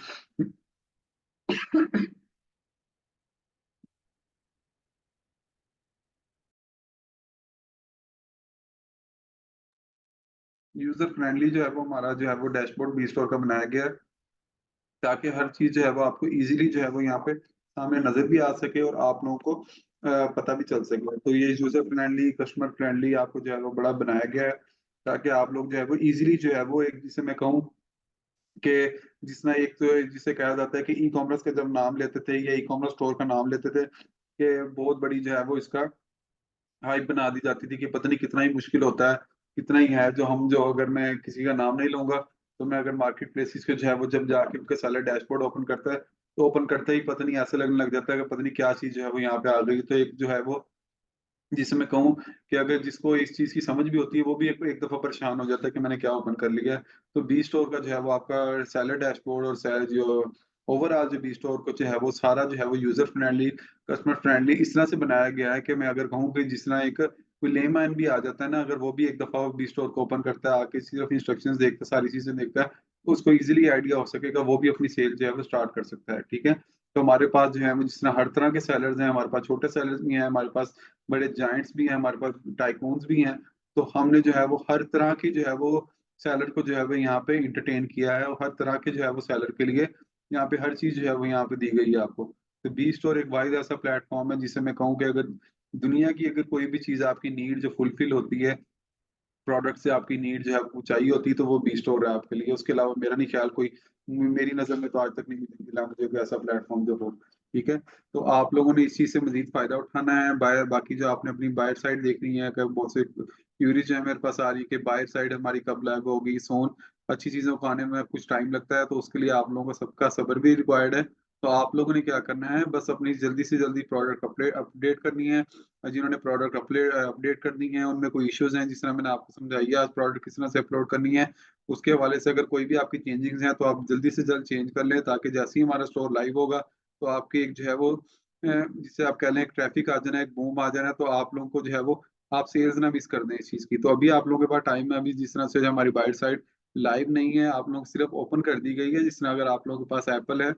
यूजर फ्रेंडली जो है वो हमारा जो है वो डैशबोर्ड बी स्टोर का बनाया गया है, ताकि हर चीज जो है वो आपको इजीली जो है वो यहाँ पे सामने नजर भी आ सके और आप लोगों को पता भी चल सके। तो ये यूजर फ्रेंडली, कस्टमर फ्रेंडली आपको जो है वो बड़ा बनाया गया है, ताकि आप लोग जो है वो इजीली जो है वो एक, जिसे मैं कहूँ कि जिसना एक तो जिसे कहा जाता है कि ई कॉमर्स का जब नाम लेते थे या ई कॉमर्स स्टोर का नाम लेते थे, कि बहुत बड़ी जो है वो इसका हाइप बना दी जाती थी कि पता नहीं कितना ही मुश्किल होता है, कितना ही है जो हम जो, अगर मैं किसी का नाम नहीं लूंगा तो मैं अगर मार्केट प्लेसेस के जो है वो जब जाके उनके सेलर डैशबोर्ड ओपन करता है तो ओपन करते ही पता नहीं ऐसे लगने लग जाता है कि पता नहीं क्या चीज जो है वो यहाँ पे आ गई। तो एक जो है वो, जिसे मैं कहूँ कि अगर जिसको इस चीज की समझ भी होती है वो भी एक दफा परेशान हो जाता है कि मैंने क्या ओपन कर लिया है। तो बी स्टोर का जो है वो आपका सेलर डैशबोर्ड और जो ओवरऑल जो बी स्टोर को जो है वो सारा जो है वो यूजर फ्रेंडली, कस्टमर फ्रेंडली इस तरह से बनाया गया है कि मैं अगर कहूँ कि जिस तरह एक कोई लेमैन भी आ जाता है ना, अगर वो भी एक दफा बी स्टोर को ओपन करता है, आके सिर्फ इंस्ट्रक्शंस देखता है, सारी चीजें देखता है, तो उसको इजीली आइडिया हो सकेगा, वो भी अपनी सेल जो है वो स्टार्ट कर सकता है, ठीक है। तो हमारे पास जो है वो जिस तरह हर तरह के सेलर्स हैं, हमारे पास छोटे सेलर्स भी हैं, हमारे पास बड़े जाइंट्स भी हैं, हमारे पास टाइकून्स भी हैं। तो हमने जो है वो हर तरह की जो है वो सैलर को जो है वो यहाँ पे इंटरटेन किया है, और हर तरह के जो है वो सैलर के लिए यहाँ पे हर चीज जो है वो यहाँ पे दी गई है आपको। तो बी स्टोर एक वाइड ऐसा प्लेटफॉर्म है जिसे मैं कहूँ कि अगर दुनिया की अगर कोई भी चीज आपकी नीड जो फुलफिल होती है, प्रोडक्ट से आपकी नीड जो है आपको चाहिए होती है, तो वो बी स्टोर है आपके लिए। उसके अलावा मेरा नहीं ख्याल कोई, मेरी नजर में तो आज तक नहीं मिला मुझे कोई ऐसा प्लेटफॉर्म जो हो, ठीक है। तो आप लोगों ने इस चीज से मजीद फायदा उठाना है। बायर बाकी जो आपने अपनी बायर साइड देखनी है, कि बहुत से क्यूरीज जो है मेरे पास आ रही है कि बायर साइड हमारी कब लाइव होगी सोन। अच्छी चीजों को आने में कुछ टाइम लगता है, तो उसके लिए आप लोगों का सबका सब्र भी रिक्वायर्ड है। तो आप लोगों ने क्या करना है, बस अपनी जल्दी से जल्दी प्रोडक्ट अपडेट अपडेट करनी है। जिन्होंने प्रोडक्ट अपडेट अपडेट करनी है, उनमें कोई इश्यूज हैं, जिस तरह मैंने आपको समझाई है आज प्रोडक्ट किस तरह से अपलोड करनी है, उसके हवाले से अगर कोई भी आपकी चेंजिंग्स हैं तो आप जल्दी से जल्द चेंज कर लें, ताकि जैसे ही हमारा स्टोर लाइव होगा तो आपकी एक जो है वो जिसे आप कह लें एक ट्रैफिक आ जाना, एक बूम आ जाना, तो आप लोगों को जो है वो आप सेल्स ना मिस कर दें इस चीज की। तो अभी आप लोगों के पास टाइम है, अभी जिस तरह से हमारी बाइट साइड लाइव नहीं है, आप लोग सिर्फ ओपन कर दी गई है। जिस तरह अगर आप लोगों के पास एप्पल है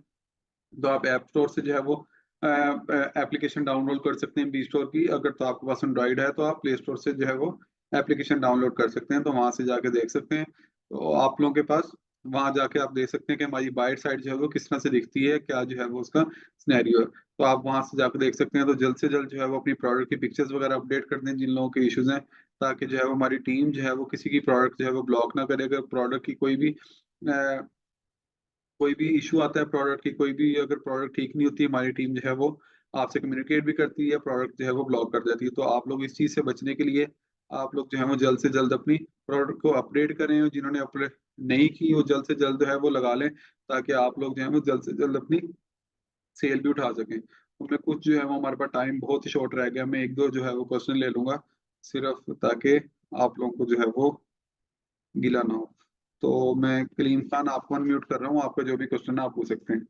तो आप ऐप स्टोर से जो है वो एप्लीकेशन डाउनलोड कर सकते हैं बी स्टोर की। अगर तो आपके पास एंड्रॉइड है तो आप प्ले स्टोर से जो है वो एप्लीकेशन डाउनलोड कर सकते हैं, तो वहां से जाके देख सकते हैं। तो आप लोगों के पास वहां जाके आप देख सकते हैं कि हमारी बाइट साइड जो है वो किस तरह से दिखती है, क्या जो है वो उसका सिनेरियो है। तो आप वहां से जाकर देख सकते हैं। तो जल्द से जल्द जो है वो अपनी प्रोडक्ट की पिक्चर्स वगैरह अपडेट कर दें जिन लोगों के इश्यूज हैं, ताकि जो है वो हमारी टीम जो है वो किसी की प्रोडक्ट जो है वो ब्लॉक ना करे। अगर प्रोडक्ट की कोई भी इशू आता है, प्रोडक्ट की कोई भी अगर प्रोडक्ट ठीक नहीं होती, हमारी टीम जो है वो आपसे कम्युनिकेट भी करती है, प्रोडक्ट जो है वो ब्लॉक कर देती है। तो आप लोग इस चीज से बचने के लिए आप लोग जो है वो जल्द से जल्द अपनी प्रोडक्ट को अपडेट करें, और जिन्होंने अपडेट नहीं की वो जल्द से जल्द जो है वो लगा लें, ताकि आप लोग जो है वो जल्द से जल्द अपनी सेल भी उठा सकें। उनमें कुछ जो है वो हमारे पास टाइम बहुत ही शॉर्ट रह गया, मैं एक दो जो है वो क्वेश्चन ले लूंगा सिर्फ, ताकि आप लोगों को जो है वो गिला ना हो। तो मैं कलीम खान आपको अनम्यूट कर रहा हूँ, आपका जो भी क्वेश्चन है आप पूछ सकते हैं।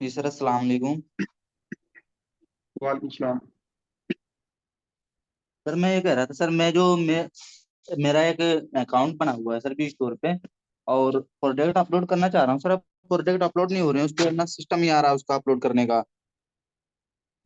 जी सर, अस्सलाम वालेकुम। वालेकुम सलाम। सर मैं ये कह रहा था सर, मेरा एक अकाउंट बना हुआ है सर बी स्टोर पे, और प्रोडक्ट अपलोड करना चाह रहा हूँ सर। अब प्रोडक्ट अपलोड नहीं हो रहे हैं उस पर, ना सिस्टम ही आ रहा है उसका अपलोड करने का।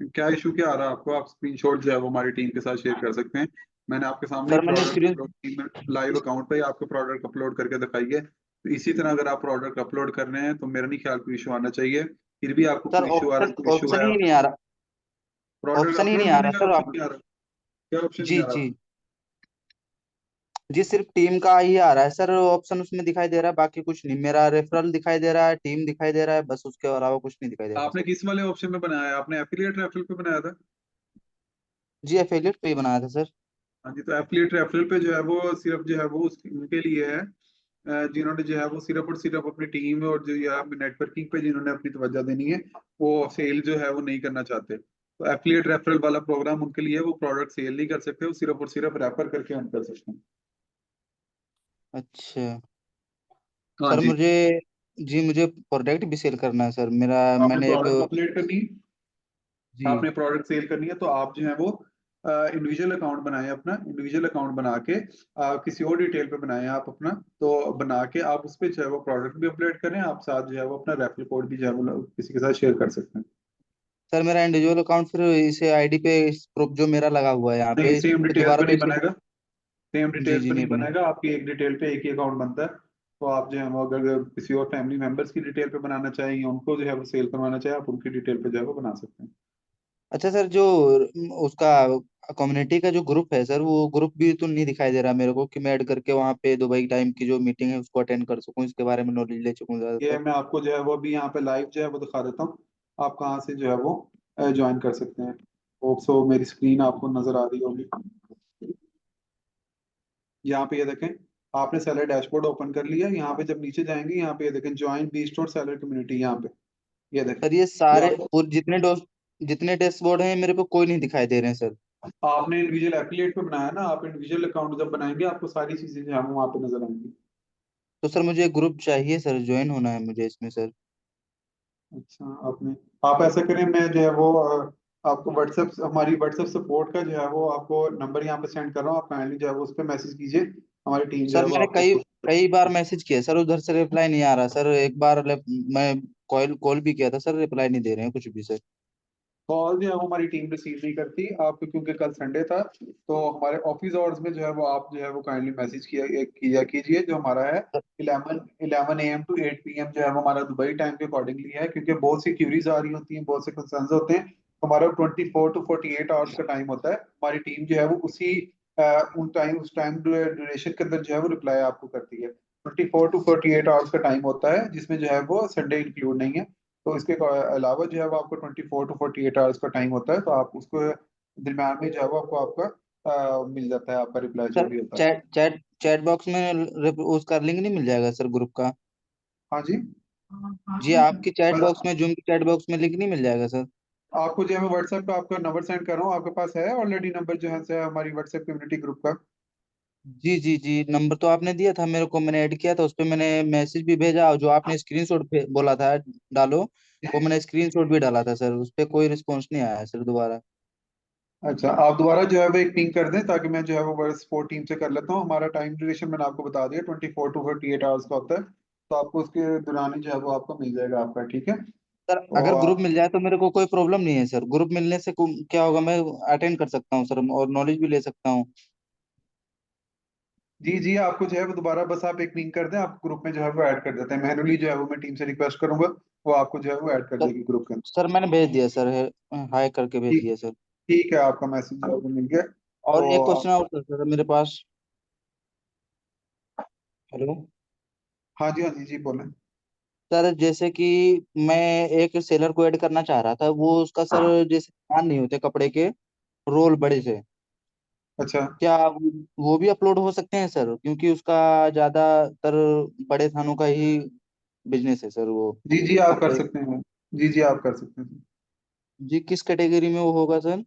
क्या इशू क्या आ रहा है आपको? आप स्क्रीनशॉट जो है वो हमारी टीम के साथ शेयर कर सकते हैं। मैंने आपके सामने ही सर मैंने product screen upload team live account पे ही आपको प्रोडक्ट अपलोड करके दिखाई है। तो इसी तरह अगर आप प्रोडक्ट अपलोड कर रहे हैं तो मेरा नहीं ख्याल कोई इशू आना चाहिए। फिर भी आपको सर कोई इशू आ रहा ऑप्शन है तो इशू ऑप्शन है ही आप नहीं आ रहा। प्रोडक्ट ऑप्शन ही नहीं अपलोड आ करने रहा का सर ऑप्शन आप। नहीं आ रहा? क्या ऑप्शन नहीं जी आ रहा जी आपको? जी, सिर्फ टीम का ही आ रहा है सर ऑप्शन, उसमें दिखाई दे रहा है, बाकी कुछ नहीं। मेरा रेफरल दिखाई दे रहा है, टीम दिखाई दे रहा है, बस उसके अलावा कुछ नहीं दिखाई दे रहा आपने सर। किस वाले ऑप्शन में बनाया है? आपने एफिलिएट रेफरल पे बनाया था? जी एफिलिएट पे ही बनाया था सर। हाँ जी, तो एफिलिएट रेफरल पे जो है वो सिर्फ जो है वो उनके लिए है जिन्होंने जो है वो सिर्फ और सिर्फ अपनी टीम और जो या नेटवर्किंग पे जिन्होंने अपनी तवज्जो देनी है, वो सेल जो है वो नहीं करना चाहते। तो एफिलिएट रेफरल वाला प्रोग्राम उनके लिए है, वो प्रोडक्ट सेल नहीं कर सकते, वो सिर्फ और सिर्फ रेफर करके हम कर सकते हैं। अच्छा हाँ सर जी। मुझे, जी मुझे प्रोडक्ट भी सेल करना है सर मेरा। आपने मैंने एक, प्रोडक्ट अपलोड करनी जी आपने प्रोडक्ट सेल करनी है तो आप जो है वो इंडिविजुअल अकाउंट बनाए अपना, इंडिविजुअल अकाउंट बना के किसी और डिटेल पे बनाए आप अपना। तो बना के आप उस पे जो है वो प्रोडक्ट भी अपलोड करें, आप साथ जो है वो अपना रेफरल कोड भी जो है वो किसी के साथ शेयर कर सकते हैं। सर मेरा इंडिविजुअल अकाउंट फिर इसे आईडी पे इस प्रूफ जो मेरा लगा हुआ है यहाँ नहीं, पे, इस सेम पे डिटेल्स दोबारा पे तो नहीं इसे, बनेगा। सेम जी डिटेल्स जी पे नहीं नहीं बने। बनेगा, आपकी एक डिटेल पे एक ही अकाउंट बनता है। तो आप जो है वो अगर किसी और फैमिली मेंबर्स की डिटेल पे बनाना चाहें या उनको जो है वो सेल करवाना चाहें, आप उनकी डिटेल पे जो है वो बना सकते हैं। अच्छा सर जो उसका कम्युनिटी का जो ग्रुप है सर, वो ग्रुप भी तो नहीं दिखाई दे रहा मेरे को कि मैं ऐड करके वहाँ पे दुबई टाइम की जो मीटिंग है उसको अटेंड कर सकूँ, इसके बारे में नॉलेज ले सकूँ ये ज्यादातर। मैं आपको जो है वो अभी यहाँ पे लाइव जो है वो दिखा देता हूँ। आप कहाँ से जो है वो ज्वाइन कर सकते हैं। होप सो मेरी स्क्रीन आपको नजर आ रही होगी। यहाँ पे ये देखें, आपने सेलर डैशबोर्ड ओपन कर लिया। यहाँ पे जब नीचे जाएंगे, यहाँ पे ये देखें join B store seller community, यहाँ पे ये देखें। सर ये ये सारे आपको जितने जितने डैशबोर्ड हैं मेरे पे कोई नहीं दिखाई दे रहे हैं सर। आपने इंडिविजुअल एफिलिएट पे बनाया ना, आप इंडिविजुअल अकाउंट जब बनाएंगे आपको सारी चीजें जो है वो वहाँ पे नजर आएंगी। तो सर मुझे ग्रुप चाहिए सर, ज्वाइन होना है मुझे इसमें सर। अच्छा, आपने आप ऐसा करें, मैं जो है वो आपको व्हाट्सएप, हमारी व्हाट्सएप सपोर्ट का जो है वो आपको नंबर यहाँ पे सेंड कर रहा हूँ। आप काइंडली जो है वो उस पर मैसेज कीजिए, हमारी टीम जो है सर वो मैंने आपको कई कई बार मैसेज किया सर, उधर से रिप्लाई नहीं आ रहा सर। एक बार मैं कॉल कॉल भी किया था सर, रिप्लाई नहीं दे रहे हैं कुछ भी सर। कॉल जो है वो हमारी टीम रिसीव नहीं करती आप, क्योंकि कल संडे था। तो हमारे ऑफिस आवर्स में जो है वो आप जो है वो काइंडली मैसेज किया कीजिए। जो हमारा है 11 AM to 8 PM जो है वो हमारा दुबई टाइम के अकॉर्डिंगली है, क्योंकि बहुत सी क्यूरीज आ रही होती हैं, बहुत से कंसर्न्स होते हैं। हमारा 24 to 48 आवर्स का टाइम होता है। हमारी टीम जो है वो उस टाइम ड्यूरेशन के अंदर जो है वो रिप्लाई आपको करती है। 24 to 48 आवर्स का टाइम होता है, जिसमें जो है वो संडे इंक्लूड नहीं है। तो इसके अलावा जो है वो आपको 24 to 48 आवर्स का टाइम होता है। तो आप उसको दरम्यान में जो है वो आपको आपका मिल जाता है, आपका रिप्लाई जो सर भी होता है। चैट चैट चैट बॉक्स में उसका लिंक नहीं मिल जाएगा सर ग्रुप का? हाँ जी। जी आपकी चैट पर बॉक्स में, जूम की चैट बॉक्स में लिंक नहीं मिल जाएगा सर? आपको जो है मैं व्हाट्सएप पे आपका नंबर सेंड कर रहा हूँ, आपके पास है ऑलरेडी नंबर जो है से हमारी व्हाट्सएप कम्युनिटी ग्रुप का? जी जी जी, नंबर तो आपने दिया था मेरे को, मैंने ऐड किया था उस पे, मैंने मैसेज भी भेजा, और जो आपने स्क्रीनशॉट बोला था डालो, वो मैंने स्क्रीनशॉट भी डाला था सर। उस पे कोई रिस्पॉन्स नहीं आया सर दोबारा। अच्छा, आप दोबारा जो है वो एक पिंग कर दें ताकि मैं जो है वो वर्ड सपोर्ट टीम से कर लेता हूँ। हमारा टाइम ड्यूरेशन मैंने आपको बता दिया, 24 to 48 आवर्स का होता है। तो आपको उसके दौरान ही जो है वो आपको मिल जाएगा आपका, ठीक है? सर तो अगर ग्रुप आप मिल जाए तो मेरे को कोई प्रॉब्लम नहीं है सर। ग्रुप मिलने से क्या होगा, मैं अटेंड कर सकता हूँ सर और नॉलेज भी ले सकता हूँ। जी जी, आपको जो है वो दोबारा बस आप एक लिंक कर दें, आप ग्रुप में जो है वो ऐड कर देते हैं मैन्युअली। जो है वो मैं टीम से रिक्वेस्ट करूंगा, वो आपको जो है वो ऐड कर सर देगी ग्रुप के अंदर। सर मैंने भेज दिया सर, हाय करके भेज ठीक दिया सर। ठीक है, आपका मैसेज जो है वो मिल गया। और तो एक क्वेश्चन आप और था सर मेरे पास। हेलो हाँ जी, हाँ जी, जी बोलें। सर, जैसे कि मैं एक सेलर को ऐड करना चाह रहा था, वो उसका सर जैसे सामान नहीं होते कपड़े के रोल बड़े से, अच्छा। क्या वो भी अपलोड हो सकते हैं सर? क्योंकि उसका ज्यादातर बड़े थानों का ही बिजनेस है सर वो, जी जी, आप कर कपड़े। सकते हैं। जी जी, आप कर सकते हैं। जी किस कैटेगरी में वो होगा सर?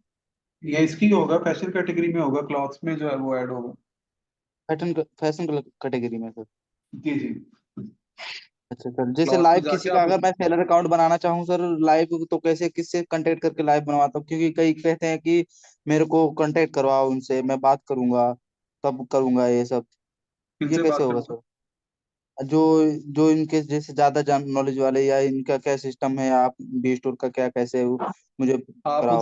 ये इसकी होगा, फैशन कैटेगरी में होगा, क्लॉथ्स में जो है वो ऐड होगा। फैशन कैटेगरी में सर? जी जी। अच्छा सर, जैसे क्लॉथ्स में लाइव जाके किसी का आप अगर मैं सेलर अकाउंट बनाना चाहूँ सर लाइव, तो कैसे किससे कांटेक्ट करके लाइव बनवाता हूँ? क्योंकि कई कहते हैं कि मेरे को कांटेक्ट करवाओ उनसे, मैं बात करूंगा तब करूंगा ये सब। ये किनसे कैसे बात होगा करूंगा? सर? जो जो इनके जैसे ज्यादा जान नॉलेज वाले, या इनका क्या सिस्टम है, आप बी स्टोर का क्या कैसे मुझे आप कराओ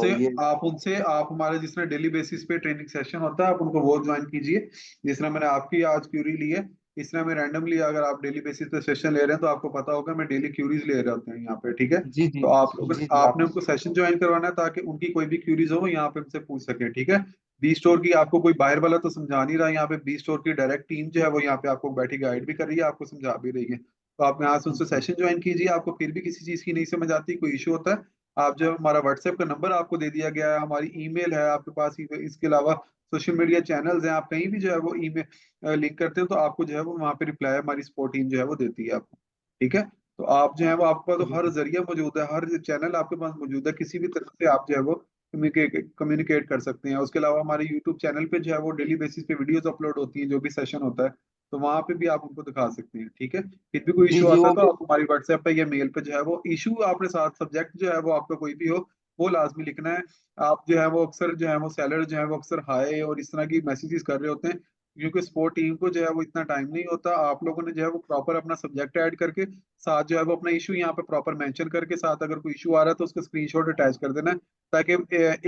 उनसे ये। आप हमारे जिस तरह डेली बेसिस पे ट्रेनिंग सेशन होता है आप उनको वो ज्वाइन कीजिए। जिस तरह मैंने आपकी आज क्यूरी ली है, इस तरह मैं रैंडमली अगर आप डेली बेसिस पे सेशन ले रहे हैं तो आपको पता होगा मैं डेली क्यूरीज ले रहे होते हैं यहाँ पे, ठीक है। जी जी तो आप लोग जी जी आप। आपने उनको सेशन ज्वाइन करवाना है ताकि उनकी कोई भी क्यूरीज हो यहाँ पे उनसे पूछ सके, ठीक है। बी स्टोर की आपको कोई बाहर वाला तो समझा नहीं रहा, यहाँ पे बी स्टोर की डायरेक्ट टीम जो है वो यहाँ पे आपको बैठी गाइड भी कर रही है, आपको समझा भी रही है। तो आप यहाँ से उनसे जी सेशन ज्वाइन कीजिए। आपको फिर भी किसी चीज की नहीं समझ आती, कोई इशू होता है, आप जो हमारा व्हाट्सएप का नंबर आपको दे दिया गया है, हमारी ईमेल है आपके पास, इसके अलावा सोशल मीडिया चैनल्स हैं, आप कहीं भी जो है वो ईमेल लिंक करते हो तो आपको जो है वो वहाँ पे रिप्लाई हमारी सपोर्ट टीम जो है वो देती है आपको, ठीक है। तो आप जो है वो आपके पास तो हर जरिया मौजूद है, हर चैनल आपके पास मौजूद है, किसी भी तरह से आप जो है वो कम्युनिकेट कर सकते हैं। उसके अलावा हमारे यूट्यूब चैनल पे जो है वो डेली बेसिस पे वीडियोस अपलोड होती हैं, जो भी सेशन होता है तो वहां पे भी आप उनको दिखा सकते हैं, ठीक है। फिर भी कोई जी इशू जी आता है वो तो भी। आप हमारी व्हाट्सएप पे या मेल पे जो है वो इशू आपने साथ सब्जेक्ट जो है वो आपका कोई भी हो वो लाजमी लिखना है। आप जो है वो अक्सर जो है वो सेलर जो है वो अक्सर हाय और इस तरह की मैसेजेस कर रहे होते हैं, क्योंकि सपोर्ट टीम को जो है वो इतना टाइम नहीं होता। आप लोगों ने जो है वो प्रॉपर अपना सब्जेक्ट ऐड करके साथ जो है वो अपना इशू यहाँ पे प्रॉपर मेंशन करके साथ अगर कोई इशू आ रहा है तो उसका स्क्रीनशॉट अटैच कर देना है, ताकि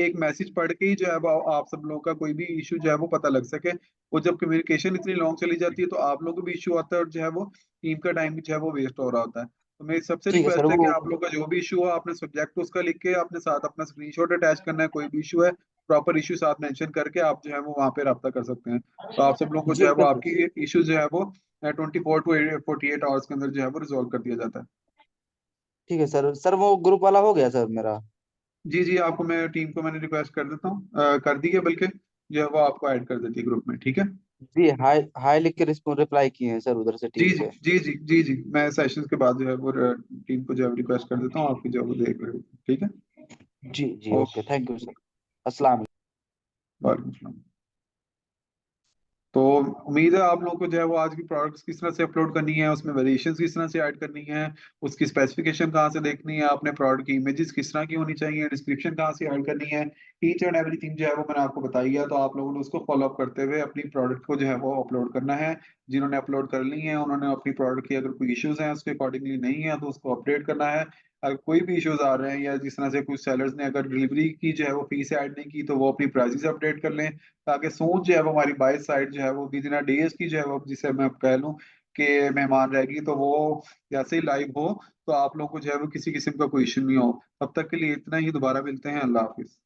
एक मैसेज पढ़ के ही जो है वो आप सब लोगों का कोई भी इशू जो है वो पता लग सके। और जब कम्युनिकेशन इतनी लॉन्ग चली जाती है तो आप लोगों को भी इशू आता है और जो है वो टीम का टाइम भी जो है वो वेस्ट हो रहा होता है। तो मेरी सबसे ठीक है सर रिक्वेस्ट है कि वो। आप लोग का जो भी इशू हो आपने सब्जेक्ट उसका लिख के अपने साथ अपना स्क्रीनशॉट अटैच करना है, कोई भी इशू है प्रॉपर इशू साथ मेंशन करके आप जो है वो वहाँ पे रब्ता कर सकते हैं। तो आप सब लोगों को जो जी है वो ठीक है। आपकी इशू जो है वो 24 to 48 आवर्स के अंदर जो है वो रिजोल्व कर दिया जाता है। ठीक है सर। सर वो ग्रुप वाला हो गया सर मेरा। जी जी, आपको मैं टीम को मैंने रिक्वेस्ट कर देता हूँ, कर दी है बल्कि, जो है वो आपको ऐड कर देती है ग्रुप में, ठीक है। जी हाय हाय लिख के रिप्लाई किए हैं सर उधर से जी टीम जी से। जी जी जी जी, मैं सेशन के बाद जो है वो टीम को जो है रिक्वेस्ट कर देता हूँ, आपकी जो है वो देख रहे हो, ठीक है। जी जी okay, okay thank you sir. अस्सलाम। वालेकुम सलाम। तो उम्मीद है आप लोगों को जो है वो आज की प्रोडक्ट्स किस तरह से अपलोड करनी है, उसमें वेरिएशंस किस तरह से ऐड करनी है, उसकी स्पेसिफिकेशन कहाँ से देखनी है, आपने प्रोडक्ट की इमेजेस किस तरह की होनी चाहिए, डिस्क्रिप्शन कहाँ से ऐड करनी है, ईच एंड एवरीथिंग जो है वो मैंने आपको बताई है। तो आप लोगों ने उसको फॉलो अप करते हुए अपनी प्रोडक्ट को जो है वो अपलोड करना है। जिन्होंने अपलोड कर ली है उन्होंने अपनी प्रोडक्ट की अगर कोई इश्यूज हैं उसके अकॉर्डिंगली नहीं है तो उसको अपडेट करना है। अगर कोई भी इश्यूज आ रहे हैं या जिस तरह से कुछ सेलर्स ने अगर डिलीवरी की जो है वो फीस ऐड नहीं की तो वो अपनी प्राइसेस अपडेट कर लें, ताकि सोच जो है वो हमारी बाय साइड जो है वो विद इन डेज की जो है वो जिसे मैं कह लूँ कि मेहमान रहेगी तो वो जैसे ही लाइव हो तो आप लोगों को जो है वो किसी किस्म का कोई इश्यू नहीं हो। तब तक के लिए इतना ही, दोबारा मिलते हैं, अल्लाह हाफिज।